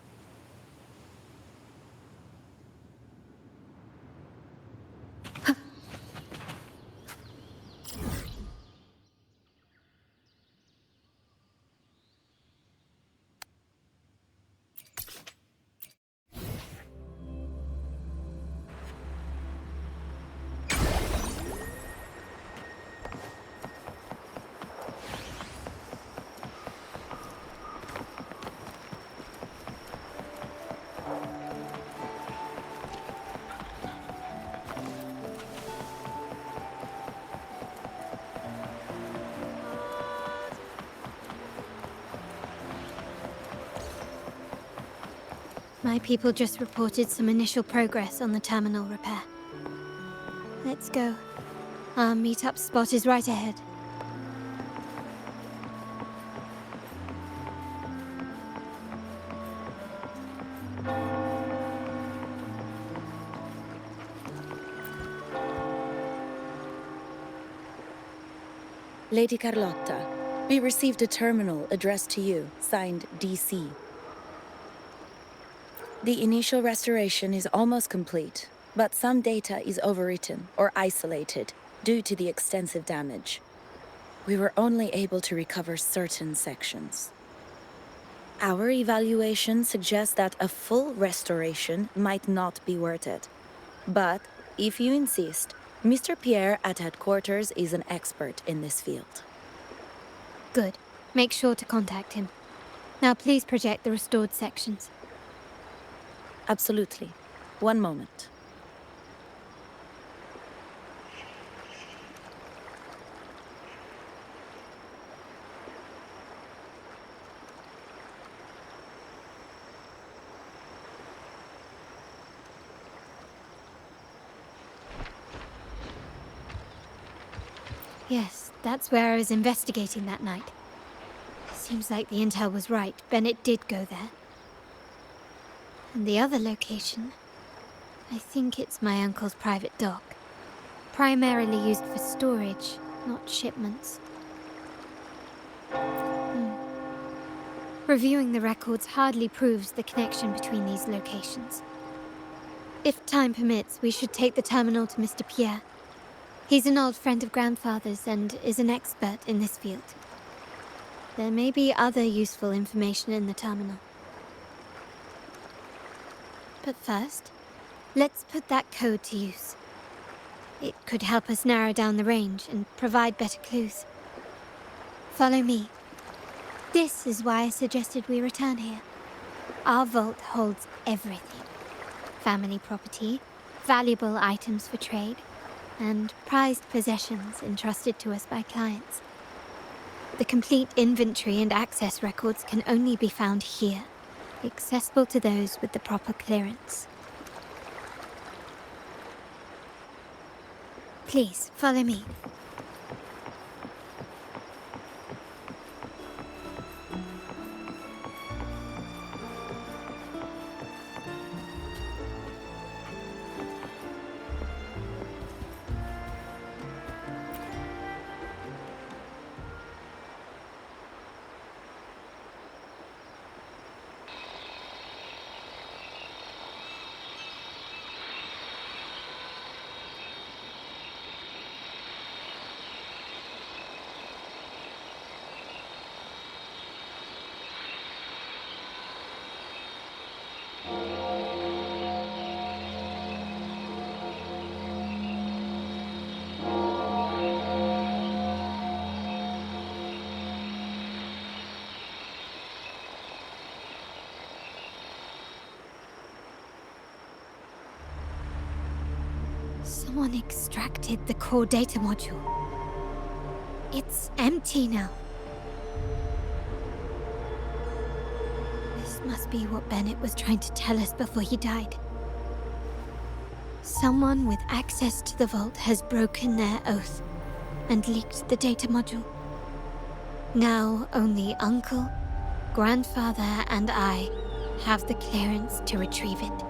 My people just reported some initial progress on the terminal repair. Let's go. Our meet-up spot is right ahead. Lady Carlotta, we received a terminal addressed to you, signed DC. The initial restoration is almost complete, but some data is overwritten or isolated due to the extensive damage. We were only able to recover certain sections. Our evaluation suggests that a full restoration might not be worth it. But, if you insist, Mr. Pierre at headquarters is an expert in this field. Good. Make sure to contact him. Now please project the restored sections. Absolutely. One moment. Yes, that's where I was investigating that night. Seems like the intel was right. Bennett did go there. And the other location, I think it's my uncle's private dock. Primarily used for storage, not shipments. Reviewing the records hardly proves the connection between these locations. If time permits, we should take the terminal to Mr. Pierre. He's an old friend of Grandfather's and is an expert in this field. There may be other useful information in the terminal. But first, let's put that code to use. It could help us narrow down the range and provide better clues. Follow me. This is why I suggested we return here. Our vault holds everything. Family property, valuable items for trade, and prized possessions entrusted to us by clients. The complete inventory and access records can only be found here, accessible to those with the proper clearance. Please, follow me. Someone extracted the core data module. It's empty now. This must be what Bennett was trying to tell us before he died. Someone with access to the vault has broken their oath and leaked the data module. Now only Uncle, Grandfather, and I have the clearance to retrieve it.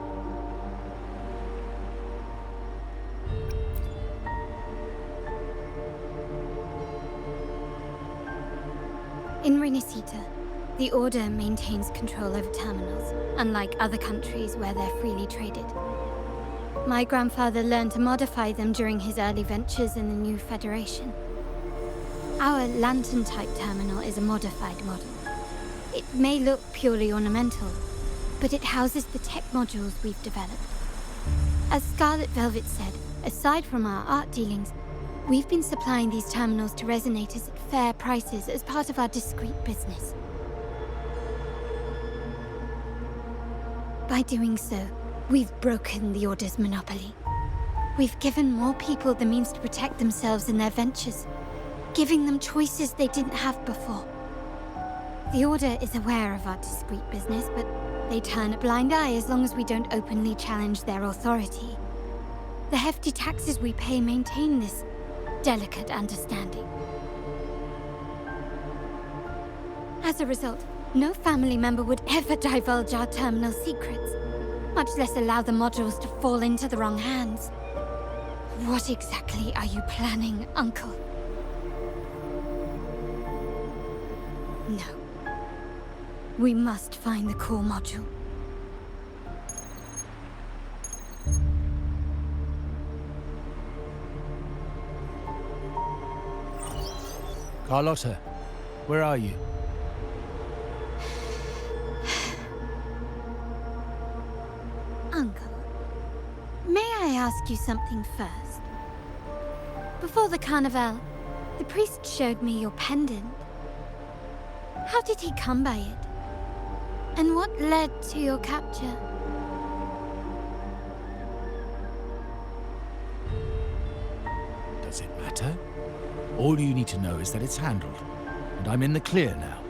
In Renisita, the Order maintains control over terminals, unlike other countries where they're freely traded. My grandfather learned to modify them during his early ventures in the new Federation. Our lantern-type terminal is a modified model. It may look purely ornamental, but it houses the tech modules we've developed. As Scarlet Velvet said, aside from our art dealings, we've been supplying these terminals to resonators at fair prices as part of our discreet business. By doing so, we've broken the Order's monopoly. We've given more people the means to protect themselves in their ventures, giving them choices they didn't have before. The Order is aware of our discreet business, but they turn a blind eye as long as we don't openly challenge their authority. The hefty taxes we pay maintain this delicate understanding. As a result, no family member would ever divulge our terminal secrets, much less allow the modules to fall into the wrong hands. What exactly are you planning, Uncle? No. We must find the core module. Carlotta, where are you? Uncle, may I ask you something first? Before the carnival, the priest showed me your pendant. How did he come by it? And what led to your capture? Does it matter? All you need to know is that it's handled, and I'm in the clear now.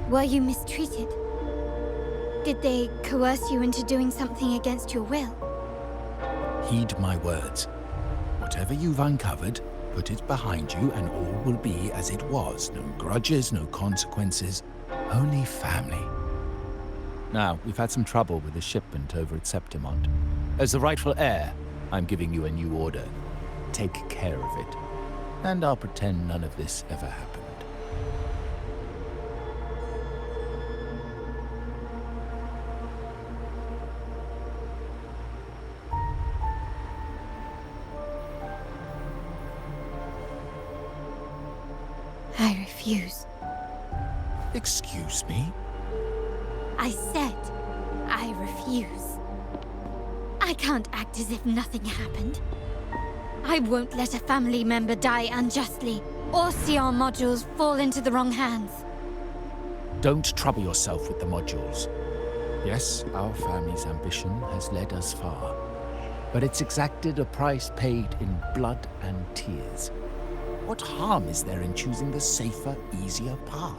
Were you mistreated? Did they coerce you into doing something against your will? Heed my words. Whatever you've uncovered, put it behind you and all will be as it was. No grudges, no consequences, only family. Now, we've had some trouble with the shipment over at Septimont. As the rightful heir, I'm giving you a new order. Take care of it. And I'll pretend none of this ever happened. I refuse. Excuse me? I said, I refuse. I can't act as if nothing happened. I won't let a family member die unjustly, or see our modules fall into the wrong hands. Don't trouble yourself with the modules. Yes, our family's ambition has led us far, but it's exacted a price paid in blood and tears. What harm is there in choosing the safer, easier path?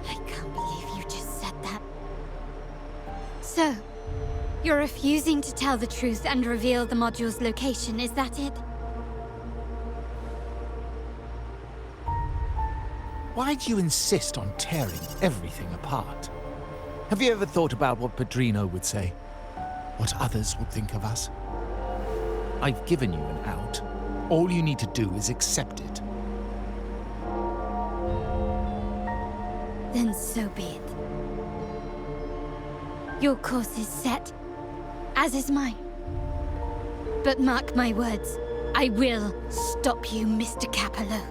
I can't believe you just said that. So, you're refusing to tell the truth and reveal the module's location, is that it? Why do you insist on tearing everything apart? Have you ever thought about what Padrino would say? What others would think of us? I've given you an out. All you need to do is accept it. Then so be it. Your course is set, as is mine. But mark my words, I will stop you, Mr. Capello.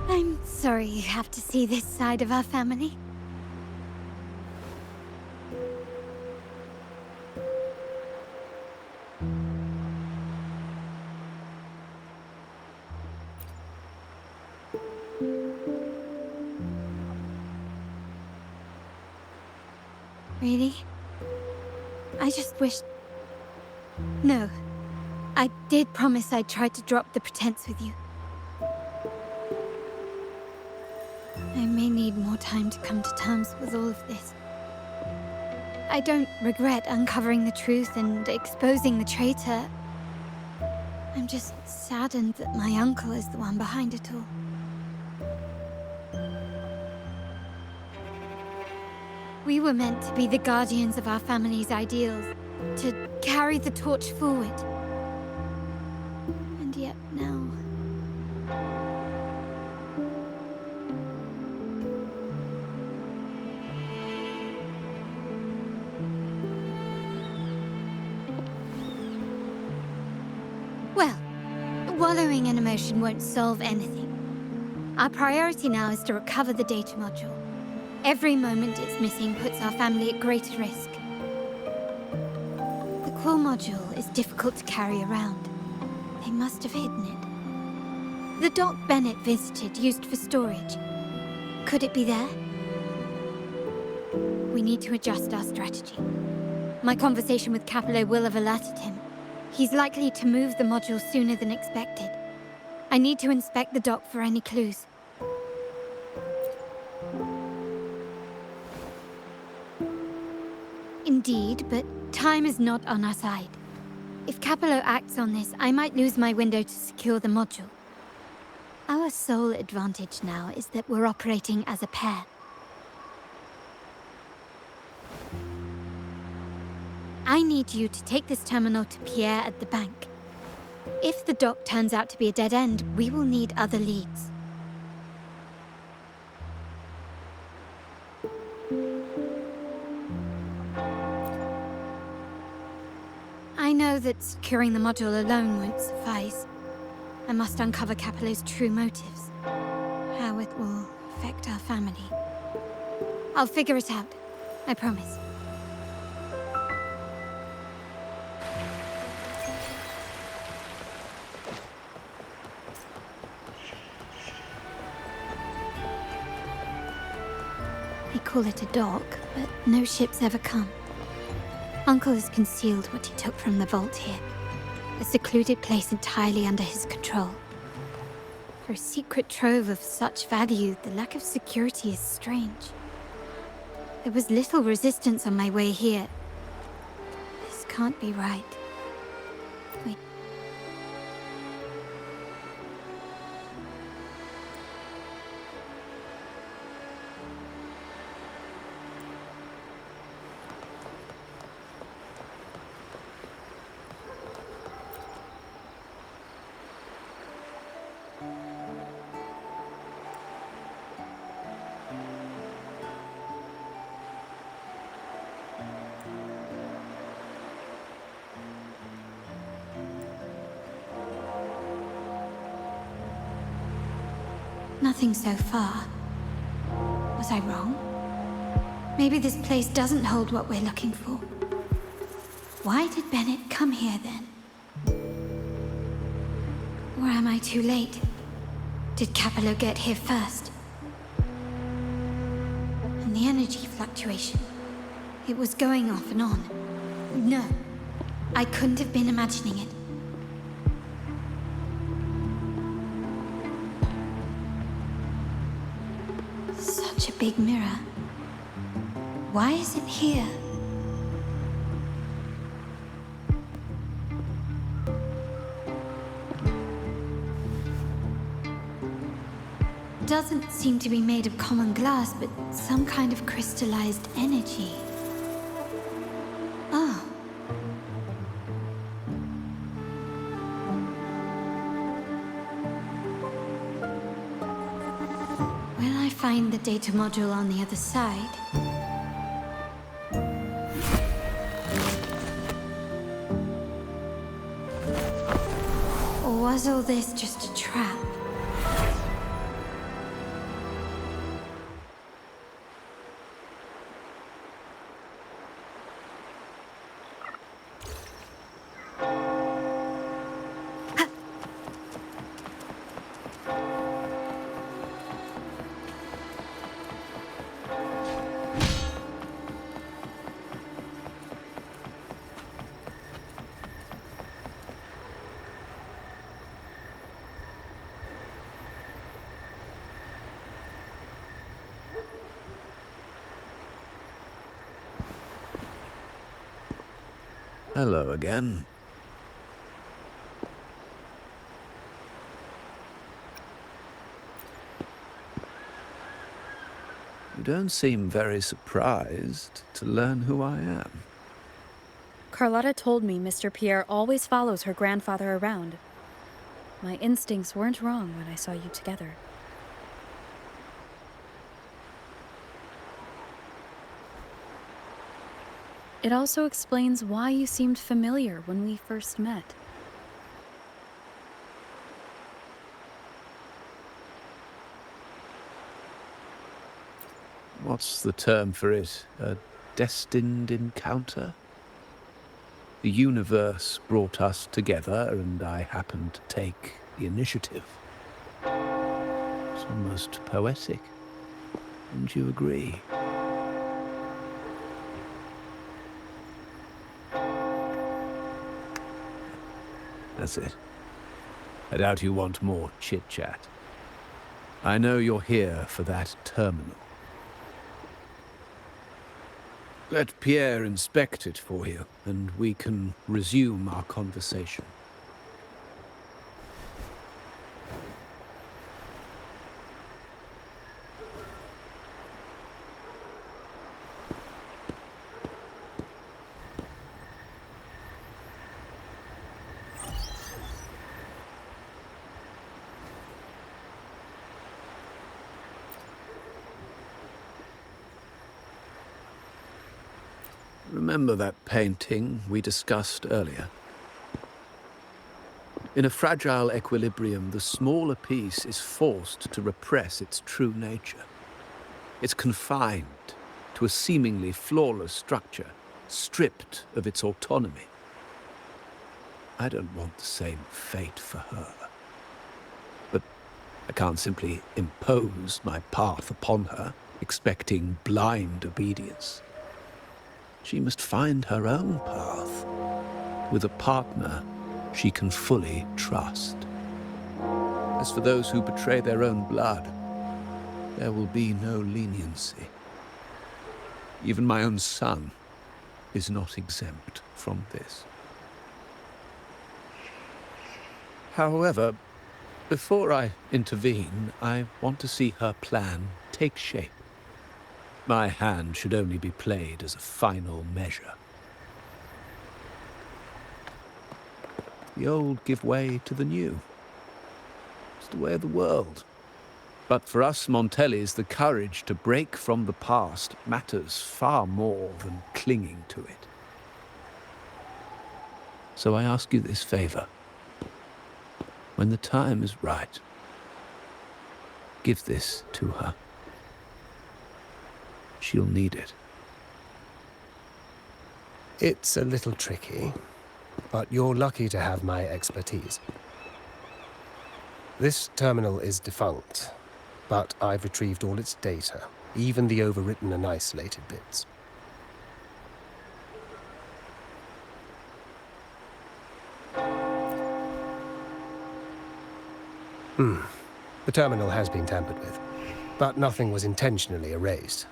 I'm sorry you have to see this side of our family. Really? I just wished... No. I did promise I'd try to drop the pretense with you. I may need more time to come to terms with all of this. I don't regret uncovering the truth and exposing the traitor. I'm just saddened that my uncle is the one behind it all. We were meant to be the guardians of our family's ideals, to carry the torch forward. And yet now... Well, wallowing in emotion won't solve anything. Our priority now is to recover the data module. Every moment it's missing puts our family at greater risk. The core module is difficult to carry around. They must have hidden it. The dock Bennett visited, used for storage. Could it be there? We need to adjust our strategy. My conversation with Capello will have alerted him. He's likely to move the module sooner than expected. I need to inspect the dock for any clues. Indeed, but time is not on our side. If Capello acts on this, I might lose my window to secure the module. Our sole advantage now is that we're operating as a pair. I need you to take this terminal to Pierre at the bank. If the dock turns out to be a dead end, we will need other leads. I know that securing the module alone won't suffice. I must uncover Capello's true motives. How it will affect our family. I'll figure it out. I promise. They call it a dock, but no ships ever come. Uncle has concealed what he took from the vault here. A secluded place entirely under his control. For a secret trove of such value, the lack of security is strange. There was little resistance on my way here. This can't be right. Wait. Nothing so far. Was I wrong? Maybe this place doesn't hold what we're looking for. Why did Bennett come here then? Or am I too late? Did Capello get here first? And the energy fluctuation. It was going off and on. No, I couldn't have been imagining it. Such a big mirror. Why is it here? Doesn't seem to be made of common glass, but some kind of crystallized energy. Oh. Will I find the data module on the other side? Or was all this just a trap? Hello again. You don't seem very surprised to learn who I am. Carlotta told me Mr. Pierre always follows her grandfather around. My instincts weren't wrong when I saw you together. It also explains why you seemed familiar when we first met. What's the term for it? A destined encounter? The universe brought us together, and I happened to take the initiative. It's almost poetic. Wouldn't you agree? has it? I doubt you want more chit-chat. I know you're here for that terminal. Let Pierre inspect it for you, and we can resume our conversation. Remember that painting we discussed earlier? In a fragile equilibrium, the smaller piece is forced to repress its true nature. It's confined to a seemingly flawless structure, stripped of its autonomy. I don't want the same fate for her. But I can't simply impose my path upon her, expecting blind obedience. She must find her own path, with a partner she can fully trust. As for those who betray their own blood, there will be no leniency. Even my own son is not exempt from this. However, before I intervene, I want to see her plan take shape. My hand should only be played as a final measure. The old give way to the new. It's the way of the world. But for us Montellis, the courage to break from the past matters far more than clinging to it. So I ask you this favor. When the time is right, give this to her. She'll need it. It's a little tricky, but you're lucky to have my expertise. This terminal is defunct, but I've retrieved all its data, even the overwritten and isolated bits. The terminal has been tampered with, but nothing was intentionally erased.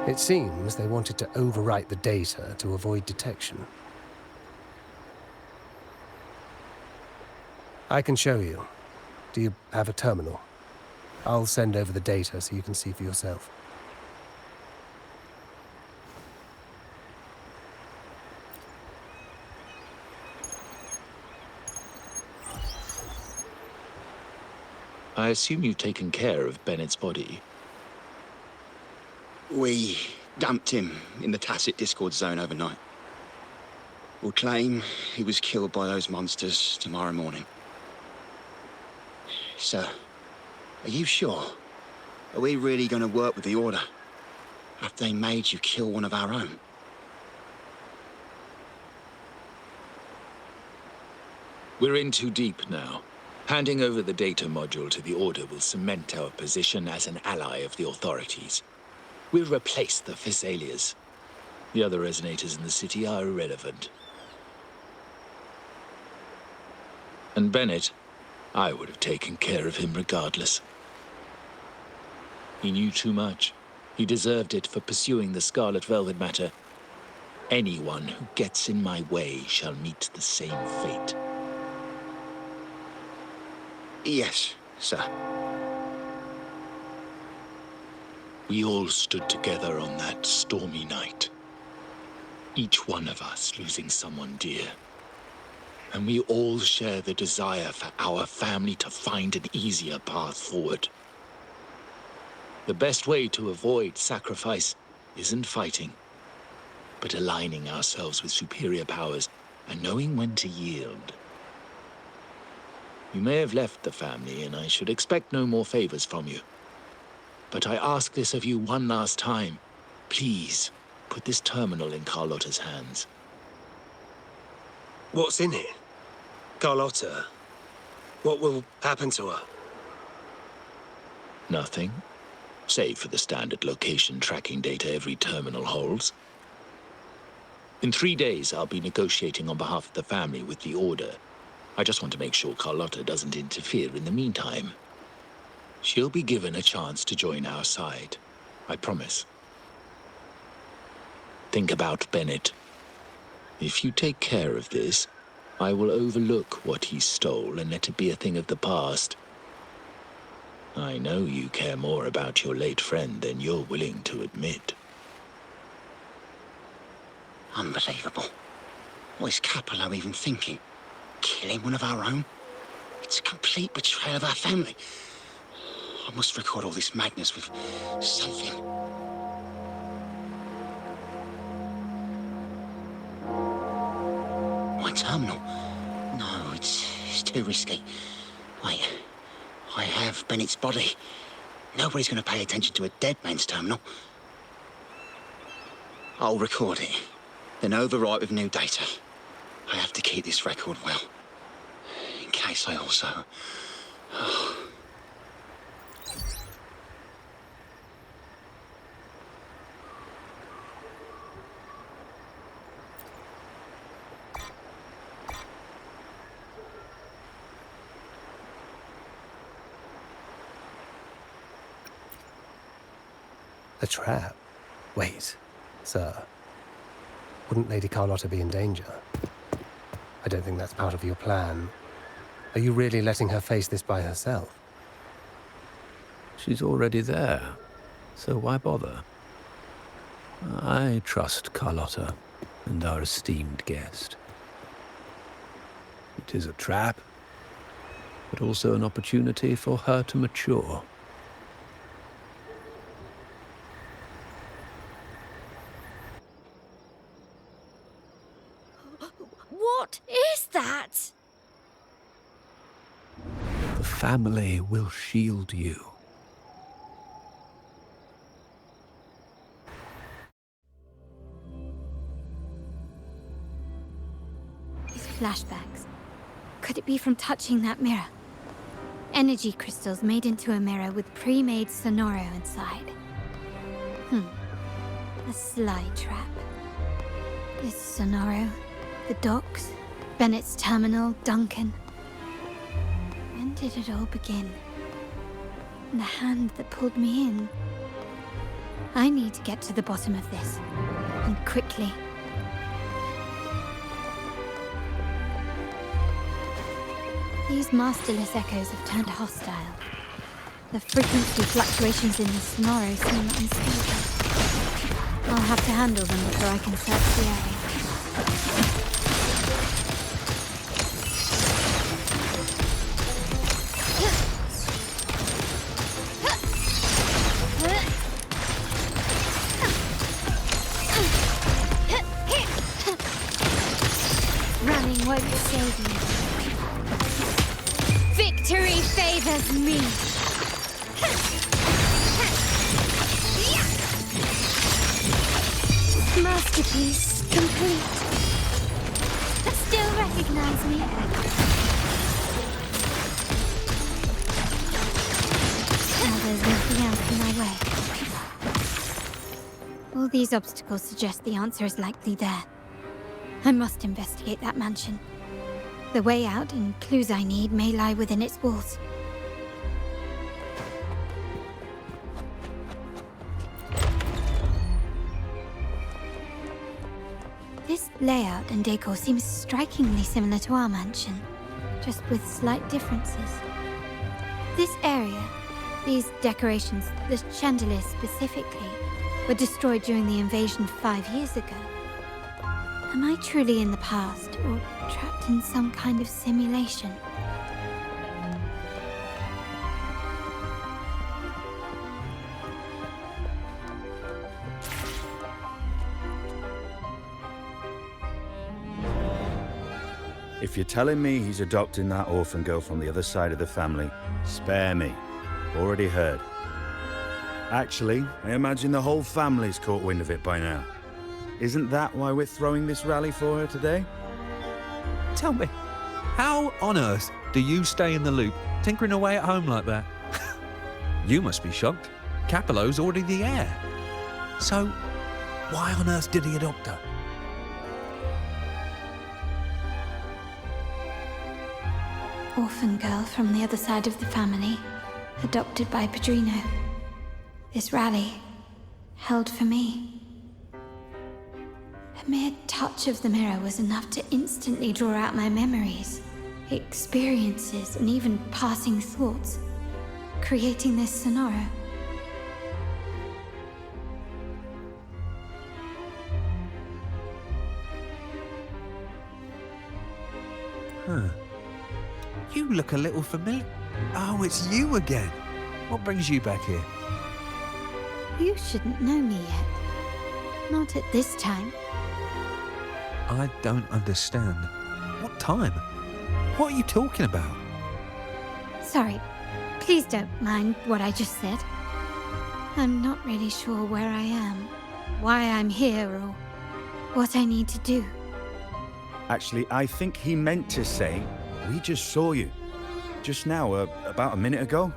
It seems they wanted to overwrite the data to avoid detection. I can show you. Do you have a terminal? I'll send over the data so you can see for yourself. I assume you've taken care of Bennett's body. We dumped him in the Tacit Discord zone overnight. We'll claim he was killed by those monsters tomorrow morning. Sir, are you sure? Are we really going to work with the Order? Have they made you kill one of our own? We're in too deep now. Handing over the data module to the Order will cement our position as an ally of the authorities. We'll replace the Thessalias. The other resonators in the city are irrelevant. And Bennett, I would have taken care of him regardless. He knew too much. He deserved it for pursuing the Scarlet Velvet matter. Anyone who gets in my way shall meet the same fate. Yes, sir. We all stood together on that stormy night. Each one of us losing someone dear. And we all share the desire for our family to find an easier path forward. The best way to avoid sacrifice isn't fighting, but aligning ourselves with superior powers and knowing when to yield. You may have left the family, and I should expect no more favors from you. But I ask this of you one last time. Please, put this terminal in Carlotta's hands. What's in it? Carlotta? What will happen to her? Nothing, save for the standard location tracking data every terminal holds. In 3 days, I'll be negotiating on behalf of the family with the Order. I just want to make sure Carlotta doesn't interfere in the meantime. She'll be given a chance to join our side. I promise. Think about Bennett. If you take care of this, I will overlook what he stole and let it be a thing of the past. I know you care more about your late friend than you're willing to admit. Unbelievable. What is Capello even thinking? Killing one of our own? It's a complete betrayal of our family. I must record all this madness with something. My terminal? No, it's too risky. Wait, I have Bennett's body. Nobody's going to pay attention to a dead man's terminal. I'll record it, then overwrite with new data. I have to keep this record well, in case I also... A trap? Wait, sir. Wouldn't Lady Carlotta be in danger? I don't think that's part of your plan. Are you really letting her face this by herself? She's already there, so why bother? I trust Carlotta and our esteemed guest. It is a trap, but also an opportunity for her to mature. What is that? The family will shield you. These flashbacks. Could it be from touching that mirror? Energy crystals made into a mirror with pre-made Sonoro inside. A sly trap. This Sonoro, the docks, Bennett's terminal, Duncan. When did it all begin? And the hand that pulled me in. I need to get to the bottom of this. And quickly. These masterless echoes have turned hostile. The frequency fluctuations in the Sonoro seem unstable. I'll have to handle them before I can search the area. Running won't save me. Victory favors me! Masterpiece complete. Still recognize me? Now there's nothing else in my way. All these obstacles suggest the answer is likely there. I must investigate that mansion. The way out and clues I need may lie within its walls. This layout and decor seems strikingly similar to our mansion, just with slight differences. This area, these decorations, the chandeliers specifically, were destroyed during the invasion 5 years ago. Am I truly in the past, or trapped in some kind of simulation? If you're telling me he's adopting that orphan girl from the other side of the family, spare me. Already heard. Actually, I imagine the whole family's caught wind of it by now. Isn't that why we're throwing this rally for her today? Tell me, how on earth do you stay in the loop, tinkering away at home like that? You must be shocked. Capello's already the heir. So, why on earth did he adopt her? orphan girl from the other side of the family, adopted by Padrino. This rally, held for me. A mere touch of the mirror was enough to instantly draw out my memories, experiences, and even passing thoughts, creating this sonoro. Huh. You look a little familiar. Oh, it's you again. What brings you back here? You shouldn't know me yet. Not at this time. I don't understand. What time? What are you talking about? Sorry. Please don't mind what I just said. I'm not really sure where I am, why I'm here, or what I need to do. Actually, I think he meant to say, we just saw you. Just now, about a minute ago.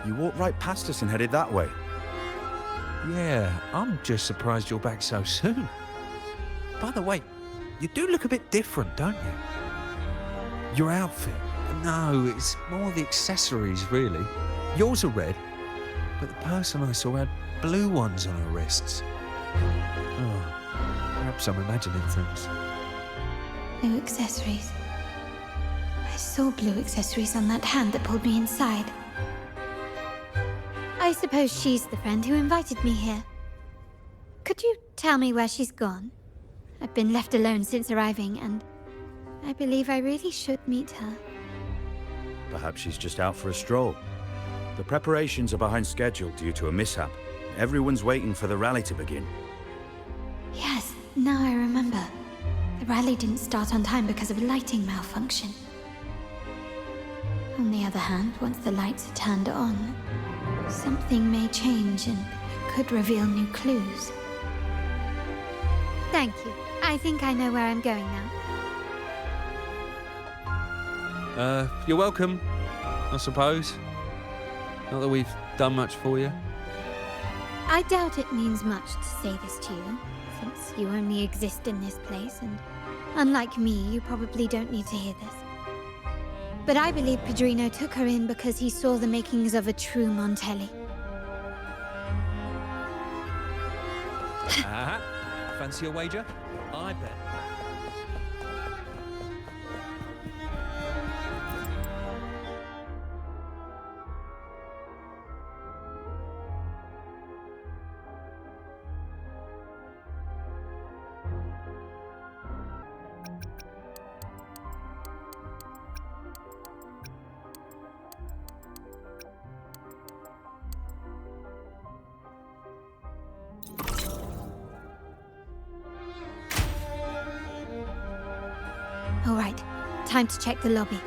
You walked right past us and headed that way. Yeah, I'm just surprised you're back so soon. By the way, you do look a bit different, don't you? Your outfit. No, it's more the accessories, really. Yours are red, but the person I saw had blue ones on her wrists. Oh, perhaps I'm imagining things. Blue accessories. I saw blue accessories on that hand that pulled me inside. I suppose she's the friend who invited me here. Could you tell me where she's gone? I've been left alone since arriving, and I believe I really should meet her. Perhaps she's just out for a stroll. The preparations are behind schedule due to a mishap. Everyone's waiting for the rally to begin. Yes, now I remember. The rally didn't start on time because of a lighting malfunction. On the other hand, once the lights are turned on, something may change and it could reveal new clues. Thank you. I think I know where I'm going now. You're welcome, I suppose. Not that we've done much for you. I doubt it means much to say this to you, since you only exist in this place, and unlike me, you probably don't need to hear this. But I believe Padrino took her in because he saw the makings of a true Montelli. Fancy a wager? I bet. All right, time to check the lobby.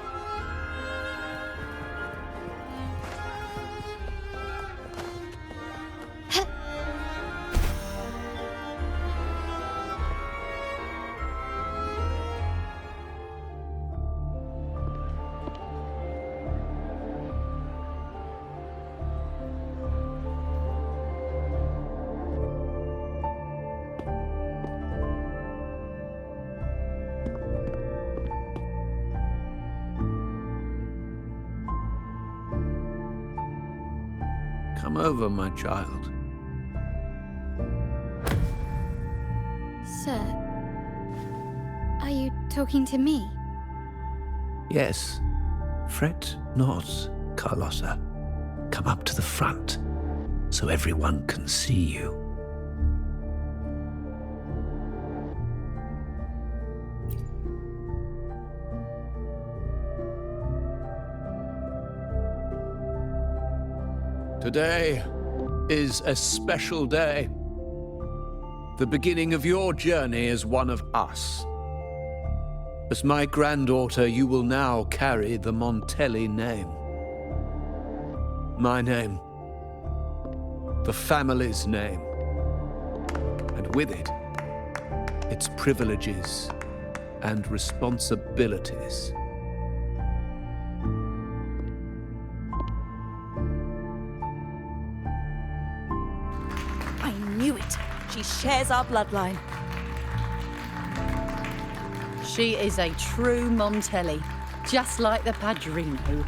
Come over, my child. Sir, are you talking to me? Yes. Fret not, Carlotta. Come up to the front, so everyone can see you. Today is a special day. The beginning of your journey as one of us. As my granddaughter, you will now carry the Montelli name. My name. The family's name. And with it, its privileges and responsibilities. I knew it. She shares our bloodline. She is a true Montelli. Just like the Padrino.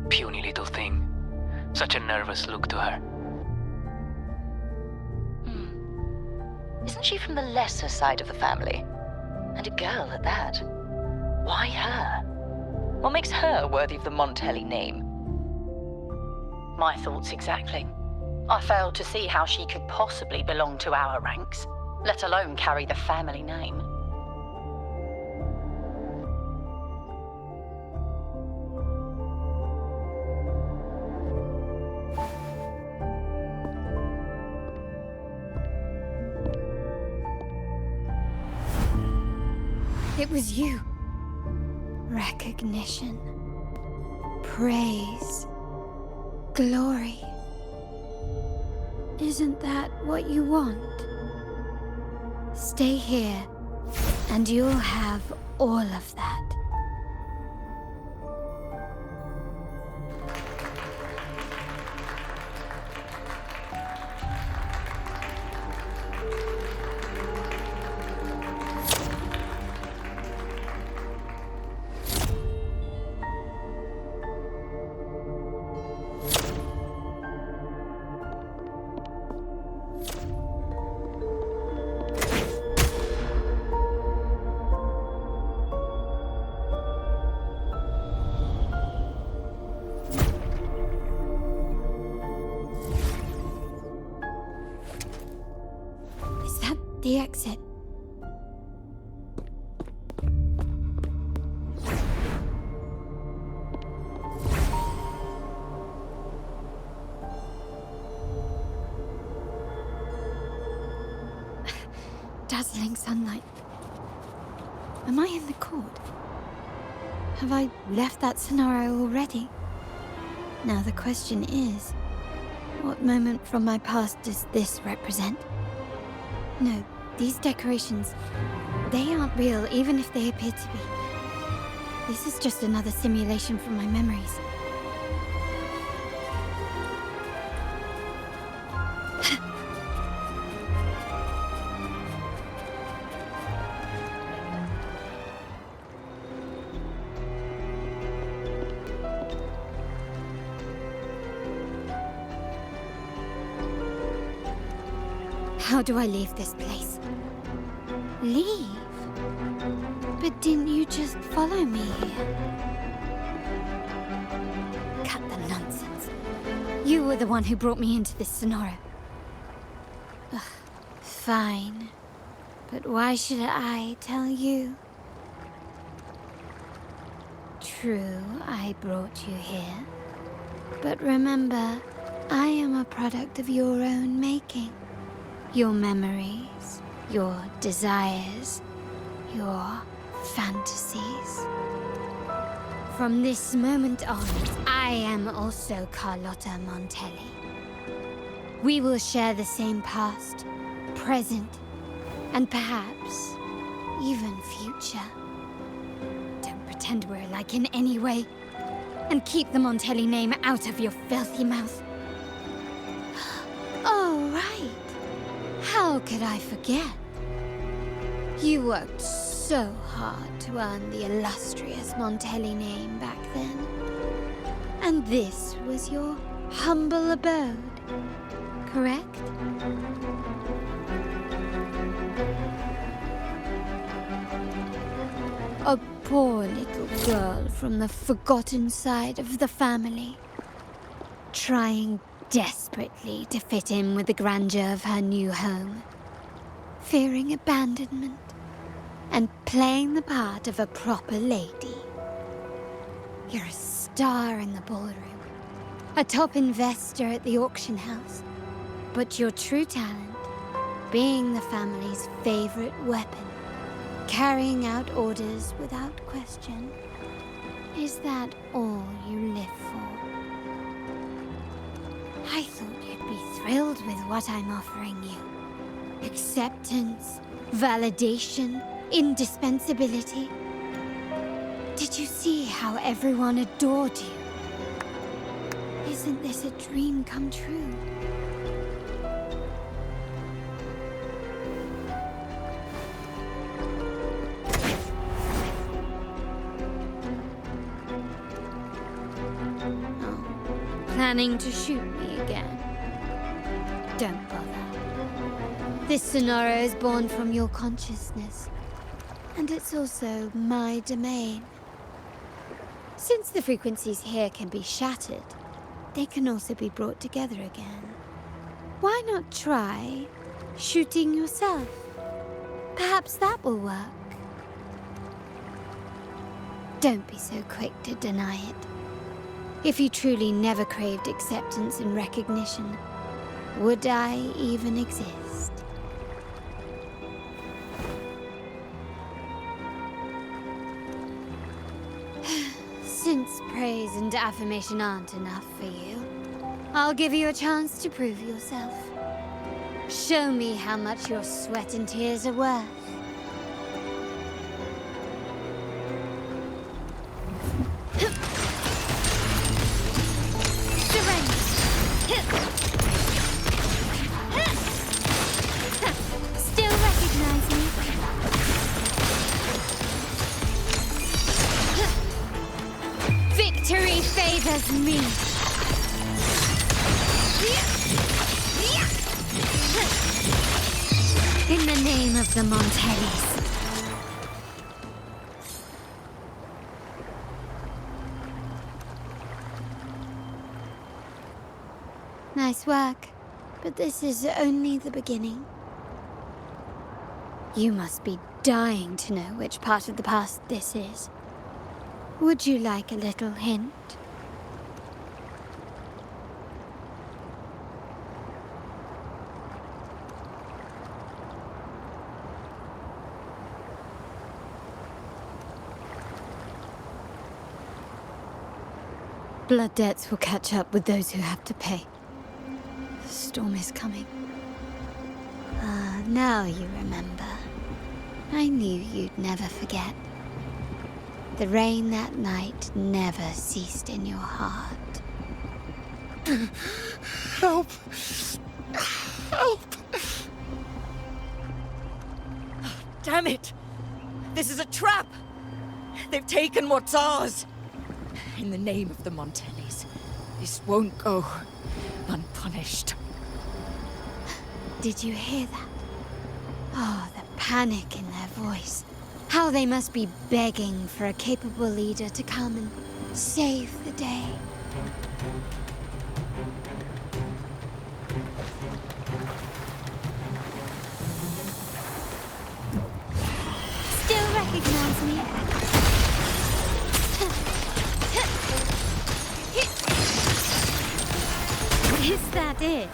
Puny little thing. Such a nervous look to her. Isn't she from the lesser side of the family? And a girl at that. Why her? What makes her worthy of the Montelli name? My thoughts exactly. I failed to see how she could possibly belong to our ranks, let alone carry the family name. It was you. Recognition. Praise. Glory. Isn't that what you want? Stay here, and you'll have all of that. The exit. Dazzling sunlight. Am I in the court? Have I left that scenario already? Now the question is, what moment from my past does this represent? No, these decorations, they aren't real, even if they appear to be. This is just another simulation from my memories. How do I leave this place? Leave? But didn't you just follow me here? Cut the nonsense. You were the one who brought me into this scenario. Ugh, fine. But why should I tell you? True, I brought you here. But remember, I am a product of your own making. Your memories, your desires, your fantasies. From this moment on, I am also Carlotta Montelli. We will share the same past, present, and perhaps even future. Don't pretend we're alike in any way, and keep the Montelli name out of your filthy mouth. Oh, right. How could I forget? You worked so hard to earn the illustrious Montelli name back then. And this was your humble abode, correct? A poor little girl from the forgotten side of the family, trying desperately to fit in with the grandeur of her new home, fearing abandonment, and playing the part of a proper lady. You're a star in the ballroom, a top investor at the auction house, but your true talent, being the family's favorite weapon, carrying out orders without question, is that all you live for? I thought you'd be thrilled with what I'm offering you. Acceptance, validation, indispensability. Did you see how everyone adored you? Isn't this a dream come true? planning to shoot me again? Don't bother. This Sonora is born from your consciousness, and it's also my domain. Since the frequencies here can be shattered, they can also be brought together again. Why not try shooting yourself? Perhaps that will work. Don't be so quick to deny it. If you truly never craved acceptance and recognition, would I even exist? Since praise and affirmation aren't enough for you, I'll give you a chance to prove yourself. Show me how much your sweat and tears are worth. Still recognize me? Victory favors me. In the name of the Montellis. Nice work, but this is only the beginning. You must be dying to know which part of the past this is. Would you like a little hint? Blood debts will catch up with those who have to pay. The storm is coming. Ah, now you remember. I knew you'd never forget. The rain that night never ceased in your heart. Help! Help! Damn it! This is a trap! They've taken what's ours! In the name of the Montellis, this won't go unpunished. Did you hear that? Oh, the panic in their voice. How they must be begging for a capable leader to come and save the day. Still recognize me? Is that it?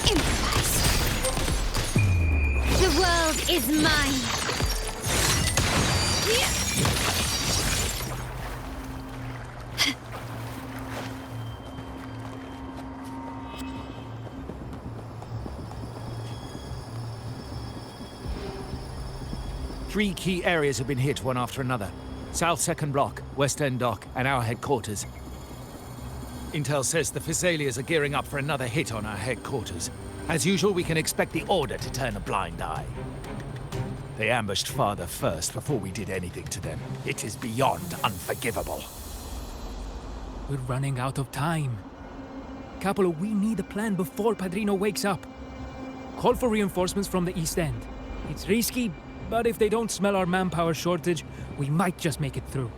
Improvise. The world is mine. 3 key areas have been hit one after another. South Second Block, West End Dock, and our headquarters. Intel says the Physaelians are gearing up for another hit on our headquarters. As usual, we can expect the Order to turn a blind eye. They ambushed Father first before we did anything to them. It is beyond unforgivable. We're running out of time. Capolo, we need a plan before Padrino wakes up. Call for reinforcements from the East End. It's risky, but if they don't smell our manpower shortage, we might just make it through.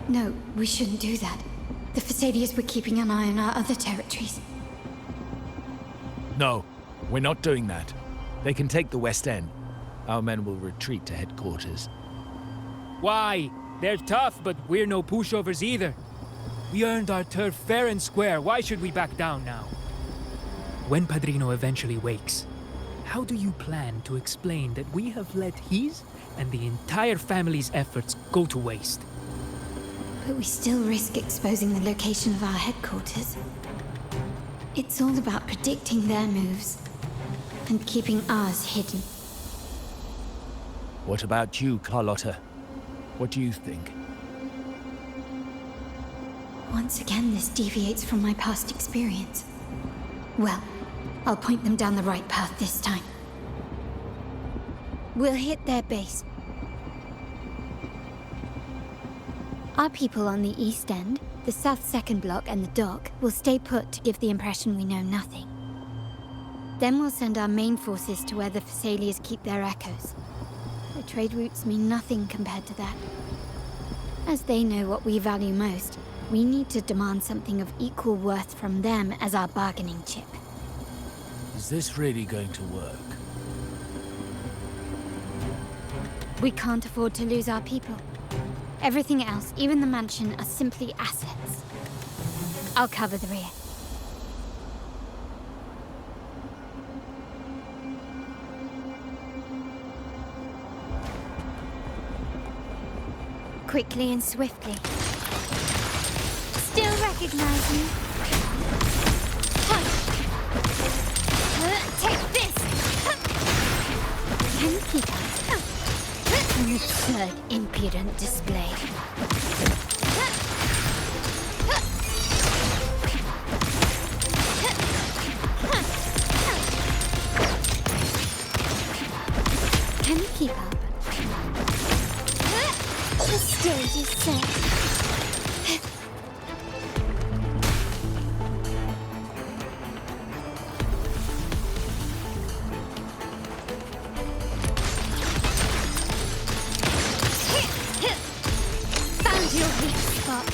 No, we shouldn't do that. The Physaelians were keeping an eye on our other territories. No, we're not doing that. They can take the West End. Our men will retreat to headquarters. Why? They're tough, but we're no pushovers either. We earned our turf fair and square. Why should we back down now? When Padrino eventually wakes, how do you plan to explain that we have let his and the entire family's efforts go to waste? But we still risk exposing the location of our headquarters. It's all about predicting their moves and keeping ours hidden. What about you, Carlotta? What do you think? Once again, this deviates from my past experience. Well, I'll point them down the right path this time. We'll hit their base. Our people on the east end, the south second block and the dock, will stay put to give the impression we know nothing. Then we'll send our main forces to where the Thessalians keep their echoes. The trade routes mean nothing compared to that. As they know what we value most, we need to demand something of equal worth from them as our bargaining chip. Is this really going to work? We can't afford to lose our people. Everything else, even the mansion, are simply assets. I'll cover the rear. Quickly and swiftly. Still recognize me? Take this! Can you keep up? An absurd, impudent display. Can you keep up? The stage is set. Found your weak spot.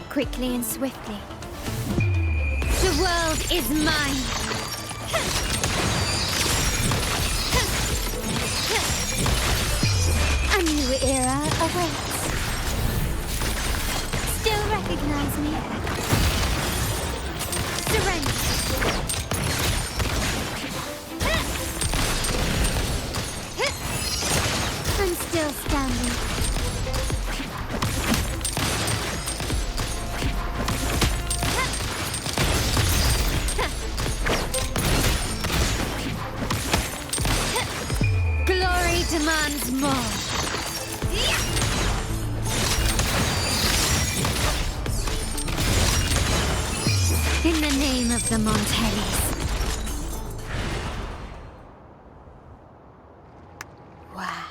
Quickly and swiftly. The world is mine. A new era awaits. Still recognize me? Surrender. I'm still standing. Glory demands more. In the name of the Montellis. Wow.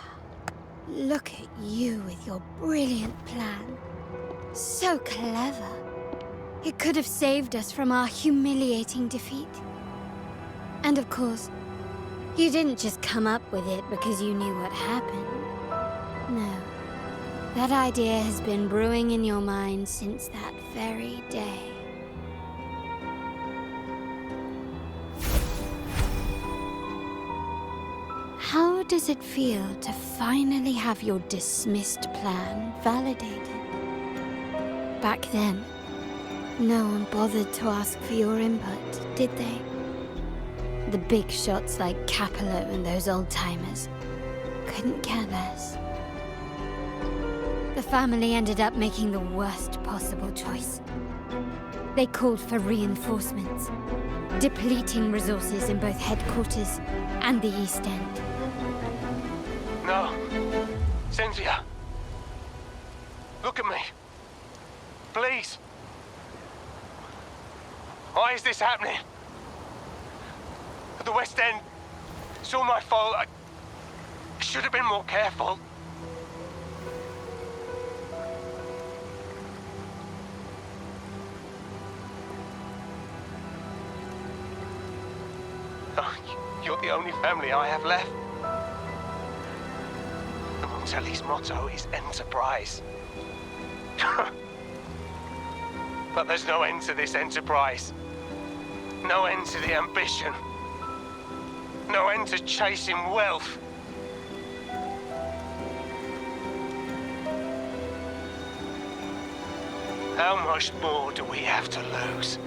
Look at you with your brilliant plan. So clever. It could have saved us from our humiliating defeat. And of course, you didn't just come up with it because you knew what happened. No. That idea has been brewing in your mind since that very day. How does it feel to finally have your dismissed plan validated? Back then, no one bothered to ask for your input, did they? The big shots like Capello and those old-timers couldn't care less. The family ended up making the worst possible choice. They called for reinforcements, depleting resources in both headquarters and the East End. No. Cynthia. Look at me. Please. Why is this happening? At the West End, it's all my fault. I should have been more careful. Oh, you're the only family I have left. The Montelli's motto is enterprise. But there's no end to this enterprise. No end to the ambition. No end to chasing wealth. How much more do we have to lose?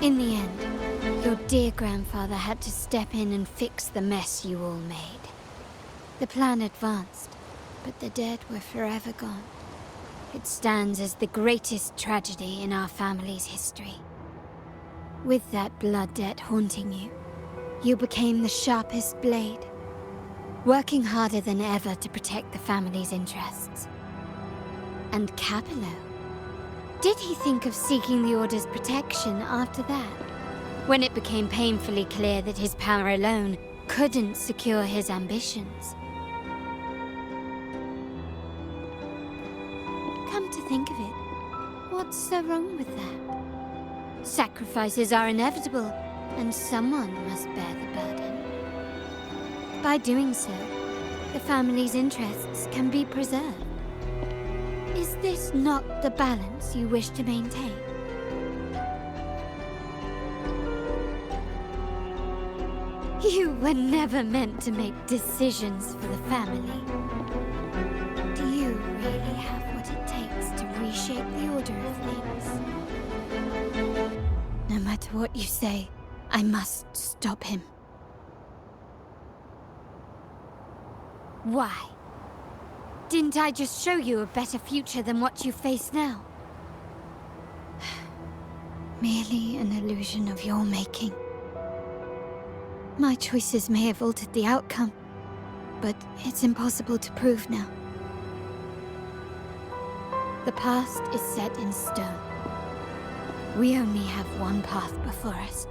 In the end, your dear grandfather had to step in and fix the mess you all made. The plan advanced, but the dead were forever gone. It stands as the greatest tragedy in our family's history. With that blood debt haunting you, you became the sharpest blade, working harder than ever to protect the family's interests. And Capello? Did he think of seeking the Order's protection after that? When it became painfully clear that his power alone couldn't secure his ambitions. Come to think of it, what's so wrong with that? Sacrifices are inevitable, and someone must bear the burden. By doing so, the family's interests can be preserved. Is this not the balance you wish to maintain? You were never meant to make decisions for the family. Do you really have what it takes to reshape the order of things? No matter what you say, I must stop him. Why? Didn't I just show you a better future than what you face now? Merely an illusion of your making. My choices may have altered the outcome, but it's impossible to prove now. The past is set in stone. We only have one path before us.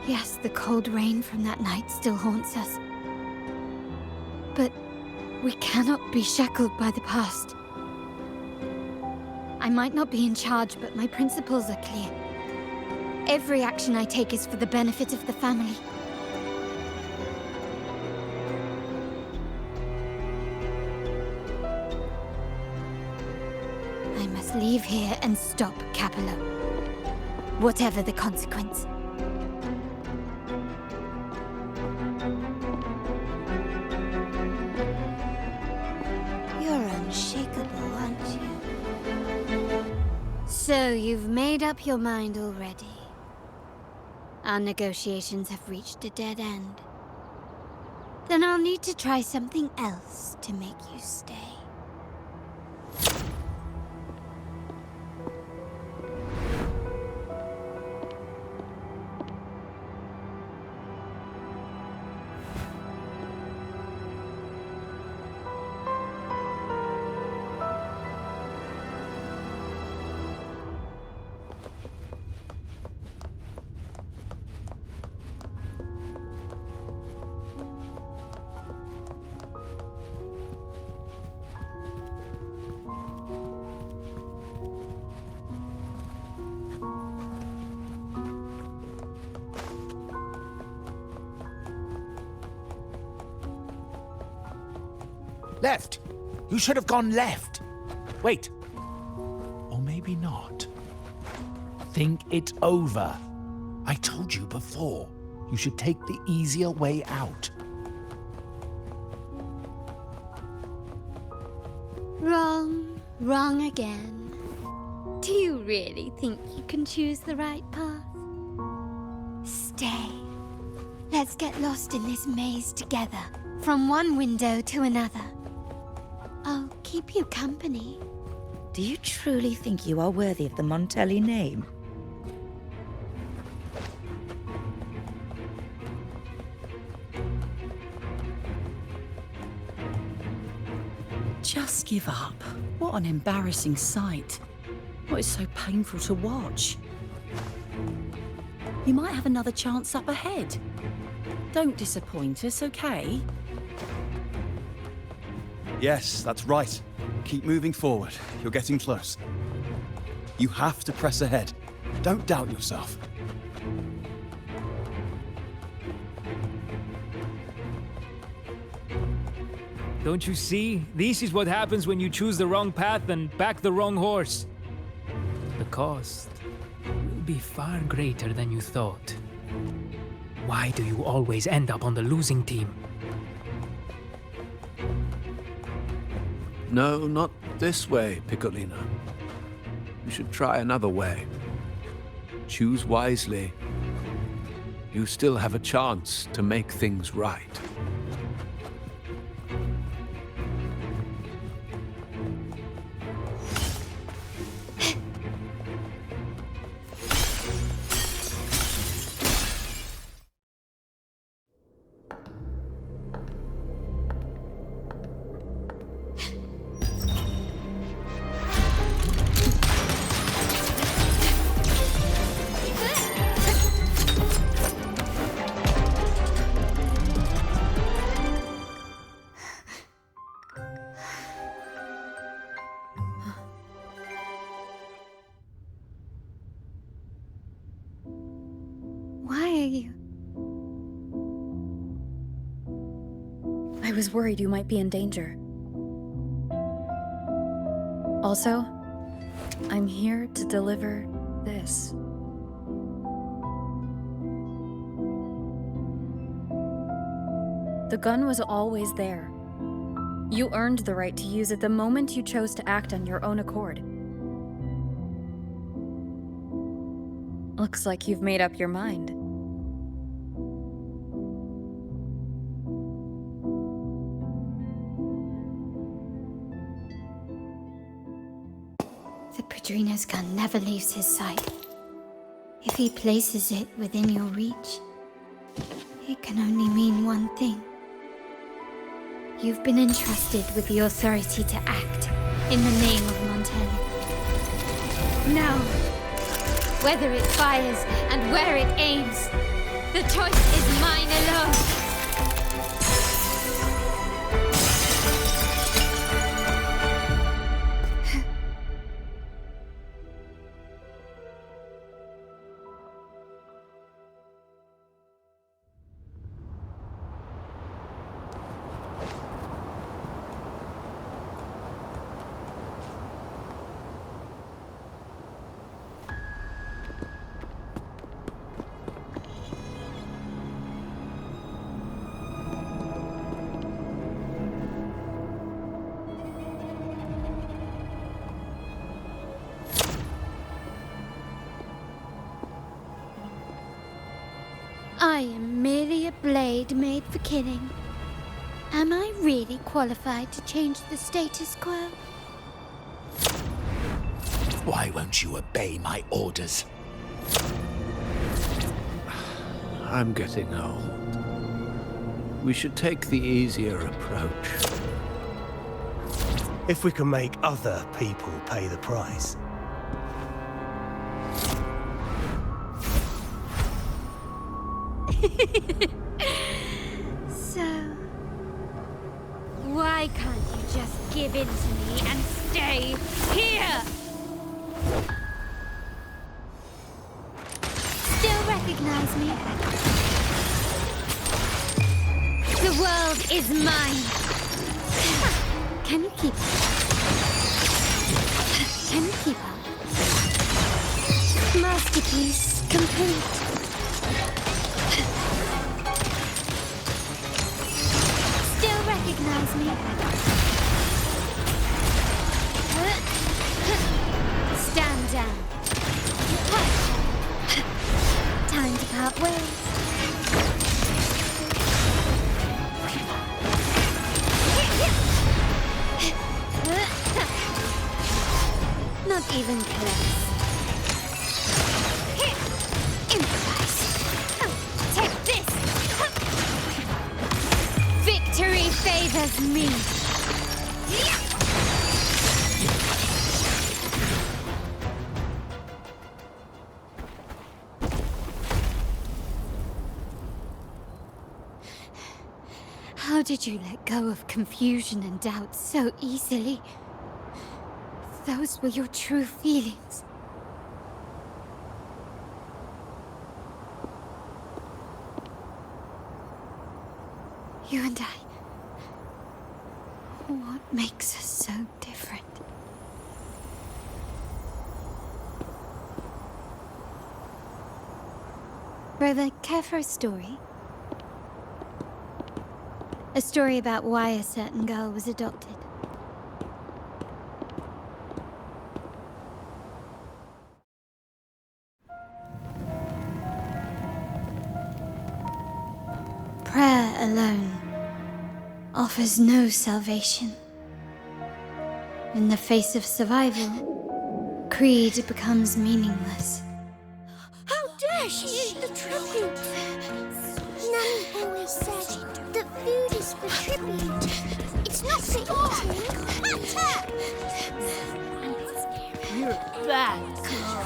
Yes, the cold rain from that night still haunts us. But we cannot be shackled by the past. I might not be in charge, but my principles are clear. Every action I take is for the benefit of the family. I must leave here and stop Capello, whatever the consequence. You're unshakable, aren't you? So you've made up your mind already. Our negotiations have reached a dead end. Then I'll need to try something else to make you stay. Left! You should have gone left! Wait. Or maybe not. Think it over. I told you before. You should take the easier way out. Wrong. Wrong again. Do you really think you can choose the right path? Stay. Let's get lost in this maze together, from one window to another. I'll keep you company. Do you truly think you are worthy of the Montelli name? Just give up. What an embarrassing sight. What is so painful to watch? You might have another chance up ahead. Don't disappoint us, okay? Yes, that's right. Keep moving forward. You're getting close. You have to press ahead. Don't doubt yourself. Don't you see? This is what happens when you choose the wrong path and back the wrong horse. The cost will be far greater than you thought. Why do you always end up on the losing team? No, not this way, Piccolino. You should try another way. Choose wisely. You still have a chance to make things right. was worried you might be in danger. Also, I'm here to deliver this. The gun was always there. You earned the right to use it the moment you chose to act on your own accord. Looks like you've made up your mind. The Padrino's gun never leaves his sight. If he places it within your reach, it can only mean one thing. You've been entrusted with the authority to act in the name of Montelli. Now, whether it fires and where it aims, the choice is mine alone. I am merely a blade made for killing. Am I really qualified to change the status quo? Why won't you obey my orders? I'm getting old. We should take the easier approach. If we can make other people pay the price. So, why can't you just give in to me and stay here? Still recognize me? The world is mine. Can you keep up? Can you keep up? Masterpiece complete. Recognize me? Stand down. Time to part ways. Not even close. Improvise. Take this. Victory favors me. How did you let go of confusion and doubt so easily? Those were your true feelings. You and I. What makes us so different? Rover, care for a story? A story about why a certain girl was adopted. Prayer alone offers no salvation. In the face of survival, creed becomes meaningless. How dare she eat the tribute? Nanny always said that food is for tribute. It's not for eating. You're a bad girl.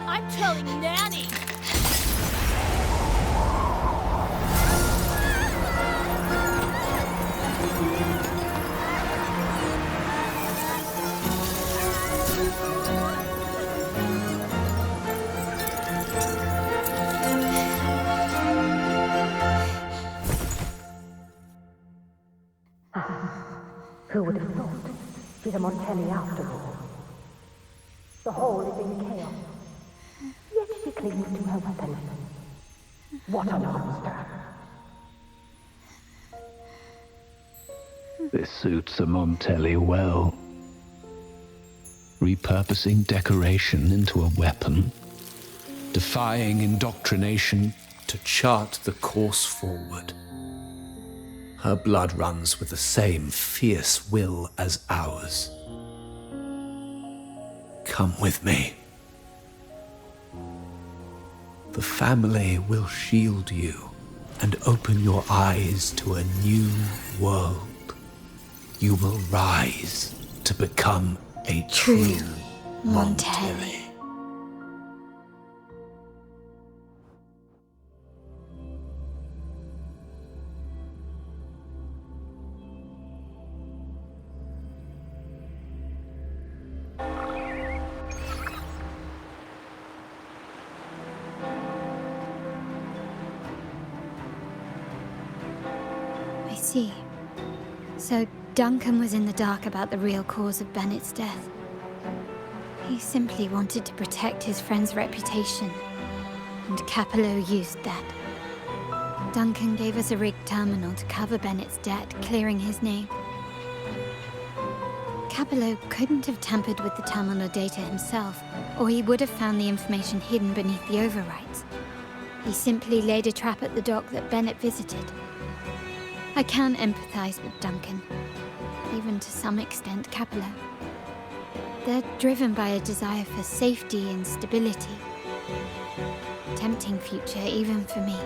I'm telling Nanny. Who would have thought? She's a Montelli after all. The hall is in chaos. Yet she clings to her weapon. What a monster! This suits a Montelli well. Repurposing decoration into a weapon, defying indoctrination to chart the course forward. Her blood runs with the same fierce will as ours. Come with me. The family will shield you and open your eyes to a new world. You will rise to become a true Montelli. I see. So Duncan was in the dark about the real cause of Bennett's death. He simply wanted to protect his friend's reputation, and Capello used that. Duncan gave us a rigged terminal to cover Bennett's debt, clearing his name. Capello couldn't have tampered with the terminal data himself, or he would have found the information hidden beneath the overwrites. He simply laid a trap at the dock that Bennett visited. I can empathize with Duncan, even to some extent Capello. They're driven by a desire for safety and stability. Tempting future even for me.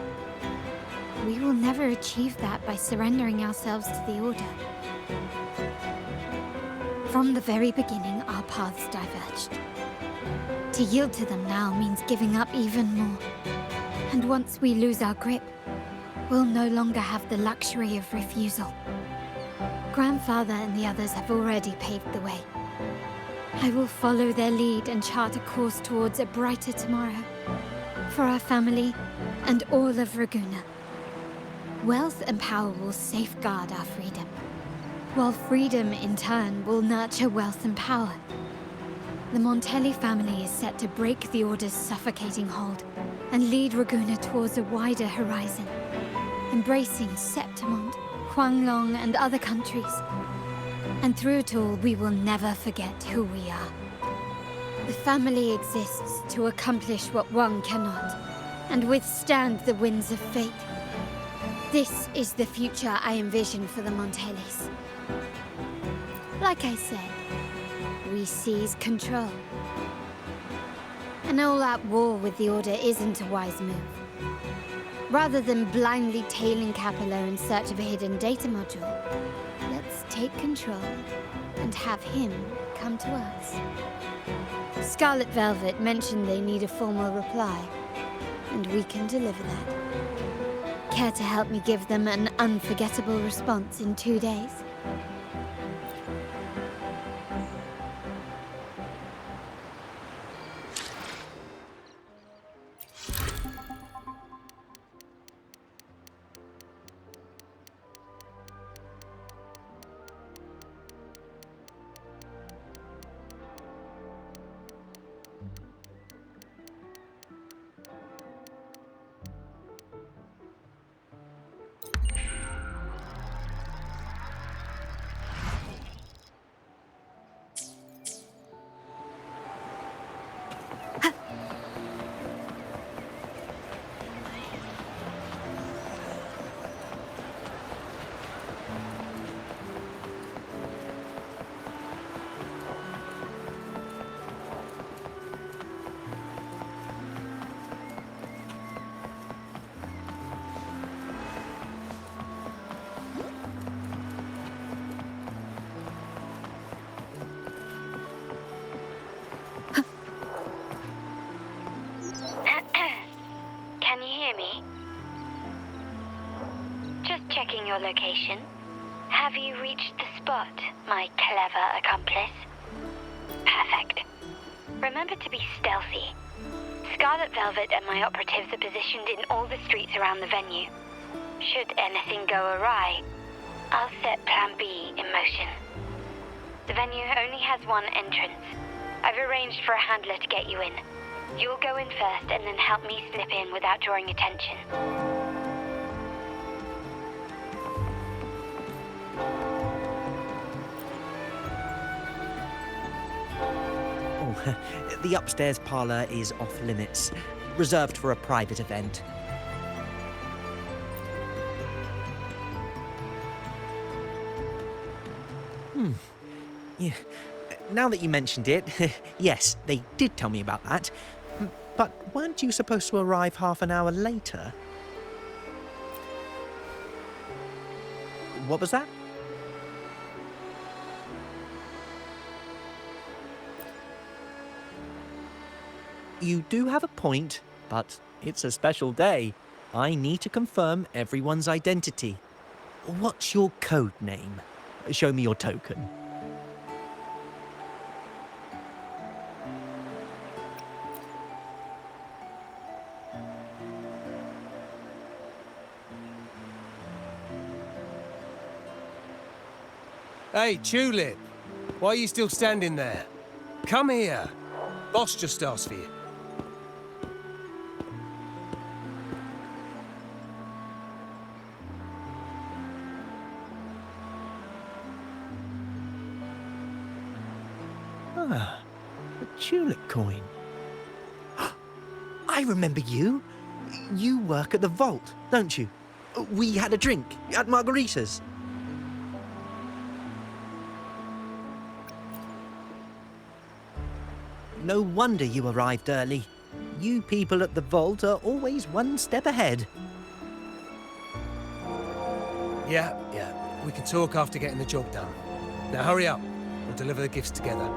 We will never achieve that by surrendering ourselves to the Order. From the very beginning, our paths diverged. To yield to them now means giving up even more. And once we lose our grip, we'll no longer have the luxury of refusal. Grandfather and the others have already paved the way. I will follow their lead and chart a course towards a brighter tomorrow. For our family and all of Raguna. Wealth and power will safeguard our freedom, while freedom in turn will nurture wealth and power. The Montelli family is set to break the Order's suffocating hold and lead Raguna towards a wider horizon, embracing Septimont, Huanglong, and other countries. And through it all, we will never forget who we are. The family exists to accomplish what one cannot, and withstand the winds of fate. This is the future I envision for the Montellis. Like I said, we seize control. An all-out war with the Order isn't a wise move. Rather than blindly tailing Capello in search of a hidden data module, let's take control and have him come to us. Scarlet Velvet mentioned they need a formal reply, and we can deliver that. Care to help me give them an unforgettable response in 2 days? Can you hear me? Just checking your location. Have you reached the spot, my clever accomplice? Perfect. Remember to be stealthy. Scarlet Velvet and my operatives are positioned in all the streets around the venue. Should anything go awry, I'll set Plan B in motion. The venue only has one entrance. I've arranged for a handler to get you in. You'll go in first and then help me slip in without drawing attention. Oh, the upstairs parlour is off limits, reserved for a private event. Yeah. Now that you mentioned it, yes, they did tell me about that. But weren't you supposed to arrive half an hour later? What was that? You do have a point, but it's a special day. I need to confirm everyone's identity. What's your code name? Show me your token. Hey, Tulip! Why are you still standing there? Come here. Boss just asked for you. Ah, a tulip coin. I remember you. You work at the vault, don't you? We had a drink at Margarita's. No wonder you arrived early. You people at the vault are always one step ahead. Yeah. We can talk after getting the job done. Now hurry up. We'll deliver the gifts together.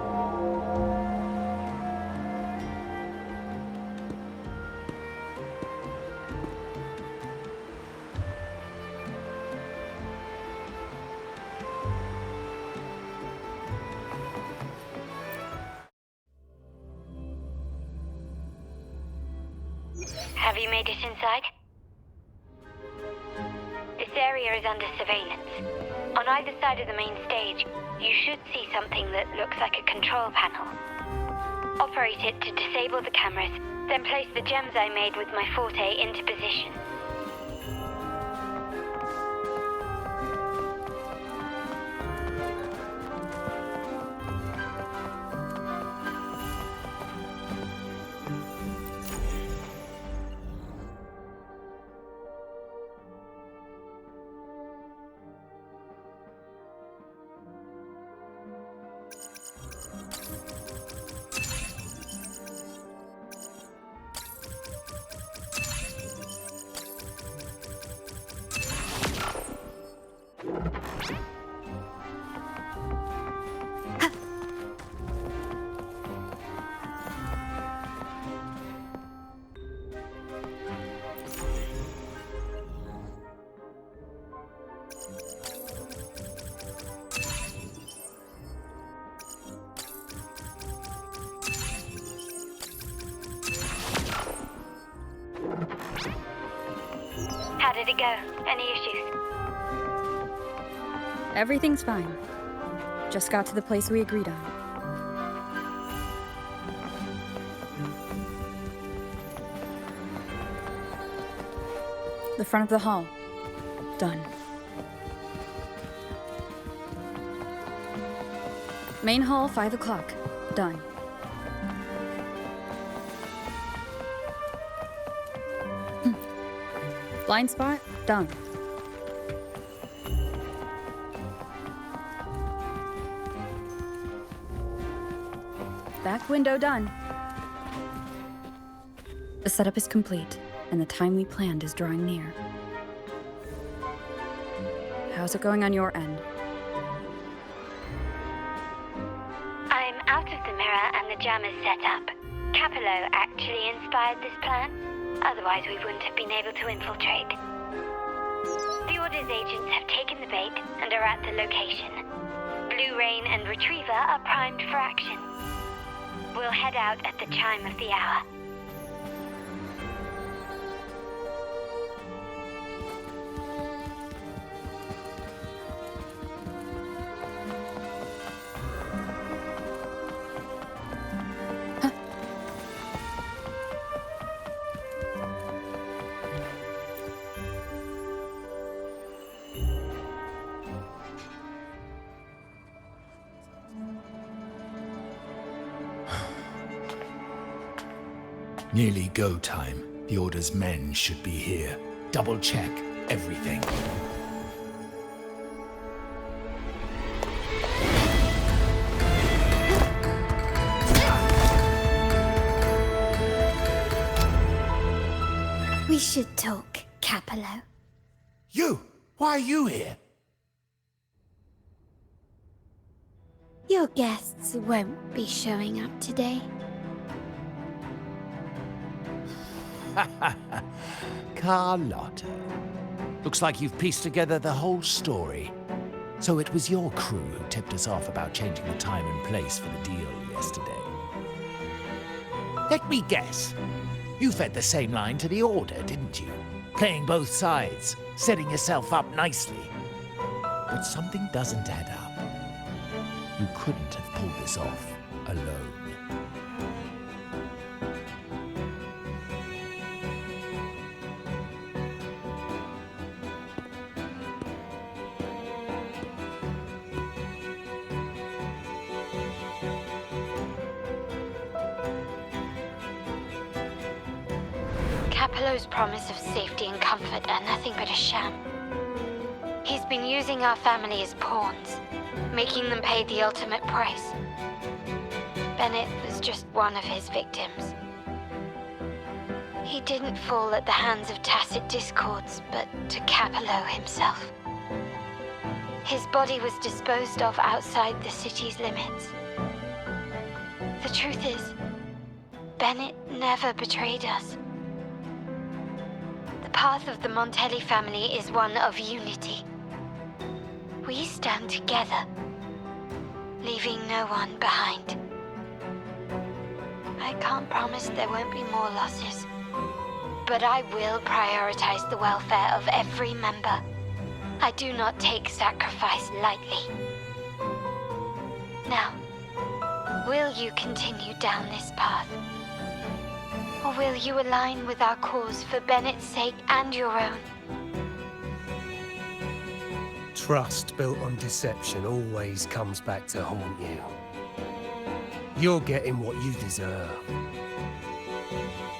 Have you made it inside? This area is under surveillance. On either side of the main stage, you should see something that looks like a control panel. Operate it to disable the cameras, then place the gems I made with my forte into position. How did it go? Any issues? Everything's fine. Just got to the place we agreed on. The front of the hall. Done. Main hall, 5 o'clock. Done. Blind spot? Done. Back window done. The setup is complete, and the time we planned is drawing near. How's it going on your end? I'm out of the mirror and the jam is set up. Capello actually inspired this plan. Otherwise, we wouldn't have been able to infiltrate. The Order's agents have taken the bait and are at the location. Blue Rain and Retriever are primed for action. We'll head out at the chime of the hour. Nearly go time. The Order's men should be here. Double check everything. We should talk, Capello. You! Why are you here? Your guests won't be showing up today. Carlotta. Looks like you've pieced together the whole story. So it was your crew who tipped us off about changing the time and place for the deal yesterday. Let me guess. You fed the same line to the Order, didn't you? Playing both sides, setting yourself up nicely. But something doesn't add up. You couldn't have pulled this off alone. Capello's promise of safety and comfort are nothing but a sham. He's been using our family as pawns, making them pay the ultimate price. Bennett was just one of his victims. He didn't fall at the hands of tacit discords, but to Capello himself. His body was disposed of outside the city's limits. The truth is, Bennett never betrayed us. The path of the Montelli family is one of unity. We stand together, leaving no one behind. I can't promise there won't be more losses, but I will prioritize the welfare of every member. I do not take sacrifice lightly. Now, will you continue down this path? Or will you align with our cause for Bennett's sake and your own? Trust built on deception always comes back to haunt you. You're getting what you deserve.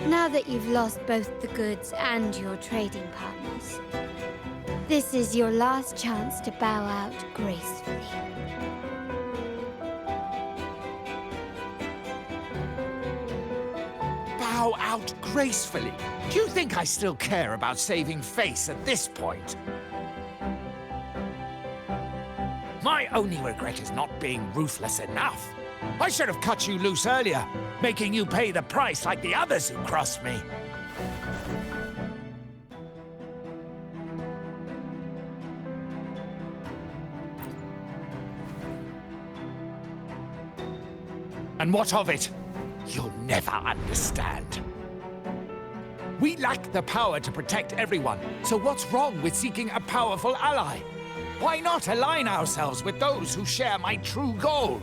Now that you've lost both the goods and your trading partners, this is your last chance to bow out gracefully. Bow out gracefully? Do you think I still care about saving face at this point? My only regret is not being ruthless enough. I should have cut you loose earlier, making you pay the price like the others who crossed me. And what of it? You'll never understand. We lack the power to protect everyone, so what's wrong with seeking a powerful ally? Why not align ourselves with those who share my true goal?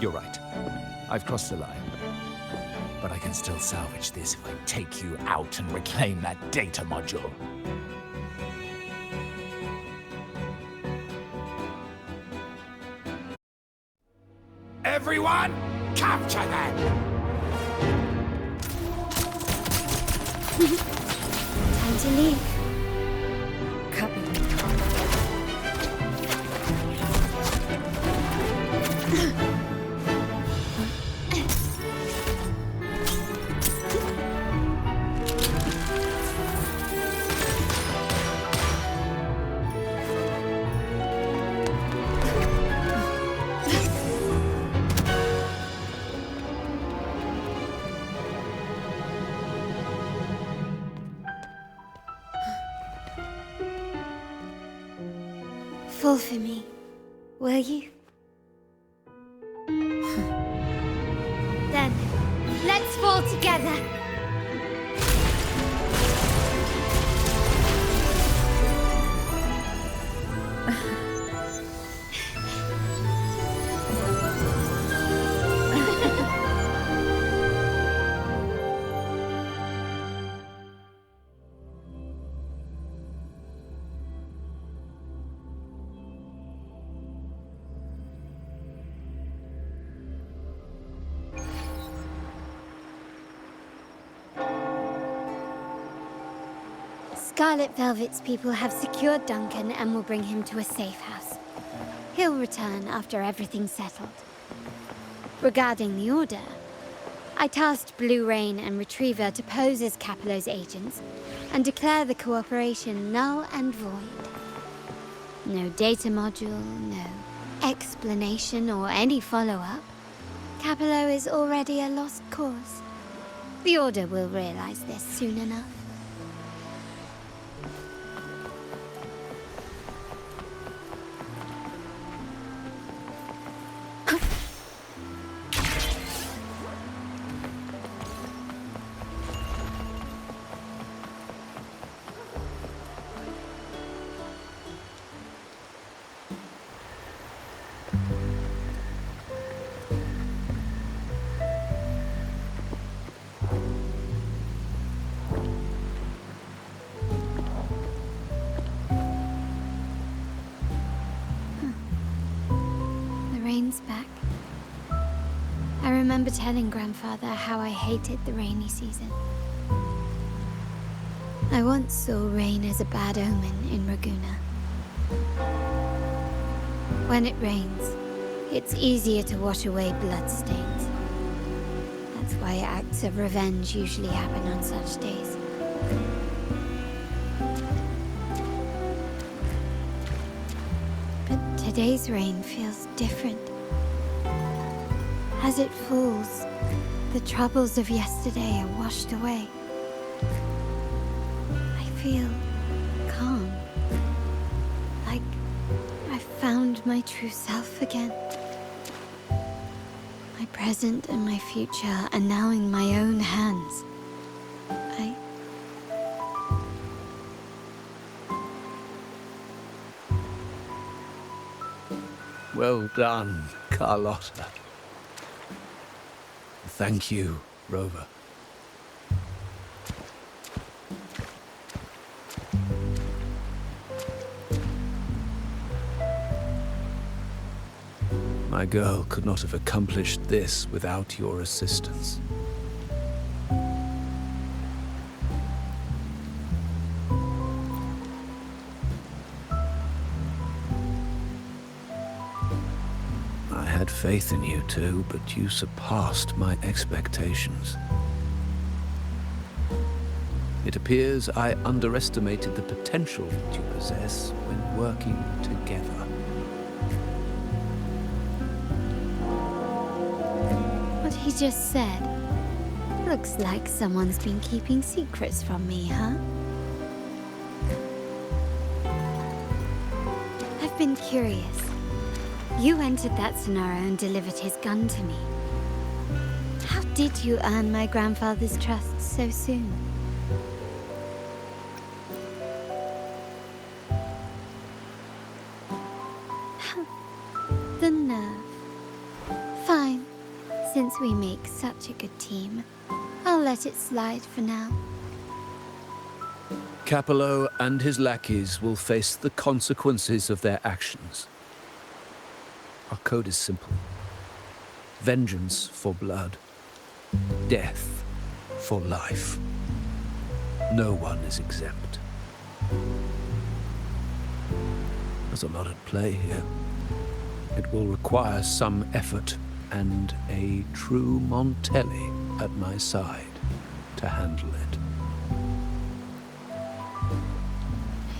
You're right. I've crossed the line. But I can still salvage this if I take you out and reclaim that data module. Everyone, capture them! Time to leave. Copy. Fall for me, will you? Then, let's fall together. Scarlet Velvet's people have secured Duncan and will bring him to a safe house. He'll return after everything's settled. Regarding the Order, I tasked Blue Rain and Retriever to pose as Capello's agents and declare the cooperation null and void. No data module, no explanation or any follow-up. Capello is already a lost cause. The Order will realize this soon enough. Rain's back. I remember telling Grandfather how I hated the rainy season. I once saw rain as a bad omen in Raguna. When it rains, it's easier to wash away bloodstains. That's why acts of revenge usually happen on such days. Today's rain feels different. As it falls, the troubles of yesterday are washed away. I feel calm. Like I found my true self again. My present and my future are now in my own hands. Well done, Carlotta. Thank you, Rover. My girl could not have accomplished this without your assistance. I had faith in you too, but you surpassed my expectations. It appears I underestimated the potential that you possess when working together. What he just said. Looks like someone's been keeping secrets from me, huh? I've been curious. You entered that Sonara and delivered his gun to me. How did you earn my grandfather's trust so soon? The nerve. Fine. Since we make such a good team, I'll let it slide for now. Capello and his lackeys will face the consequences of their actions. Our code is simple. Vengeance for blood. Death for life. No one is exempt. There's a lot at play here. It will require some effort and a true Montelli at my side to handle it.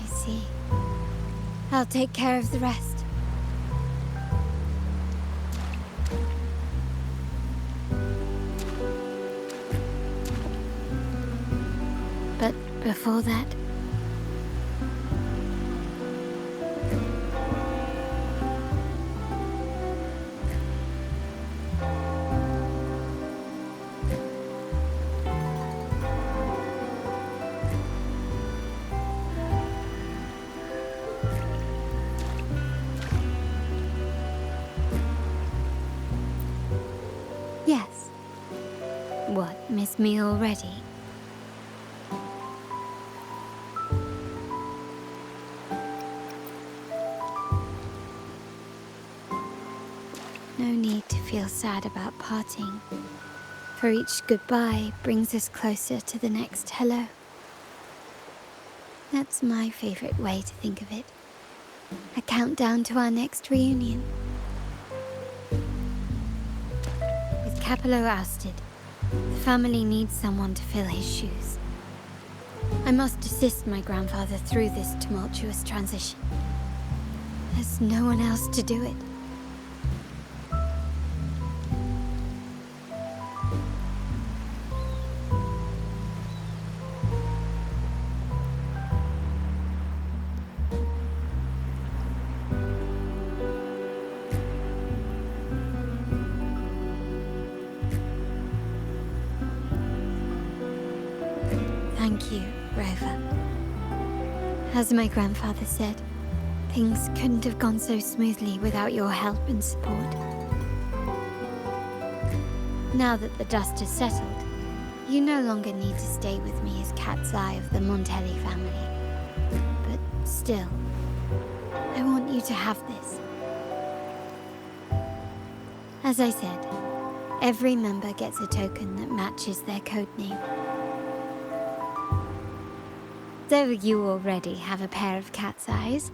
I see. I'll take care of the rest. But before that... Yes. What, miss me already? No need to feel sad about parting, for each goodbye brings us closer to the next hello. That's my favorite way to think of it. A countdown to our next reunion. With Capello ousted, the family needs someone to fill his shoes. I must assist my grandfather through this tumultuous transition. There's no one else to do it. Thank you, Rover. As my grandfather said, things couldn't have gone so smoothly without your help and support. Now that the dust has settled, you no longer need to stay with me as Cat's Eye of the Montelli family. But still, I want you to have this. As I said, every member gets a token that matches their codename. Though you already have a pair of cat's eyes,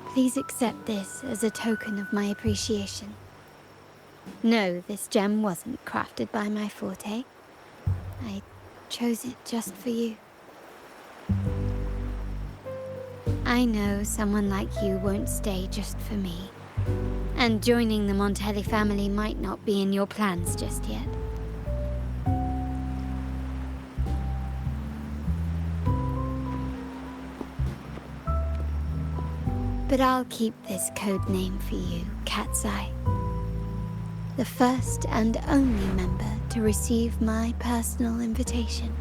please accept this as a token of my appreciation. No, this gem wasn't crafted by my forte. I chose it just for you. I know someone like you won't stay just for me, and joining the Montelli family might not be in your plans just yet. But I'll keep this code name for you, Cat's Eye. The first and only member to receive my personal invitation.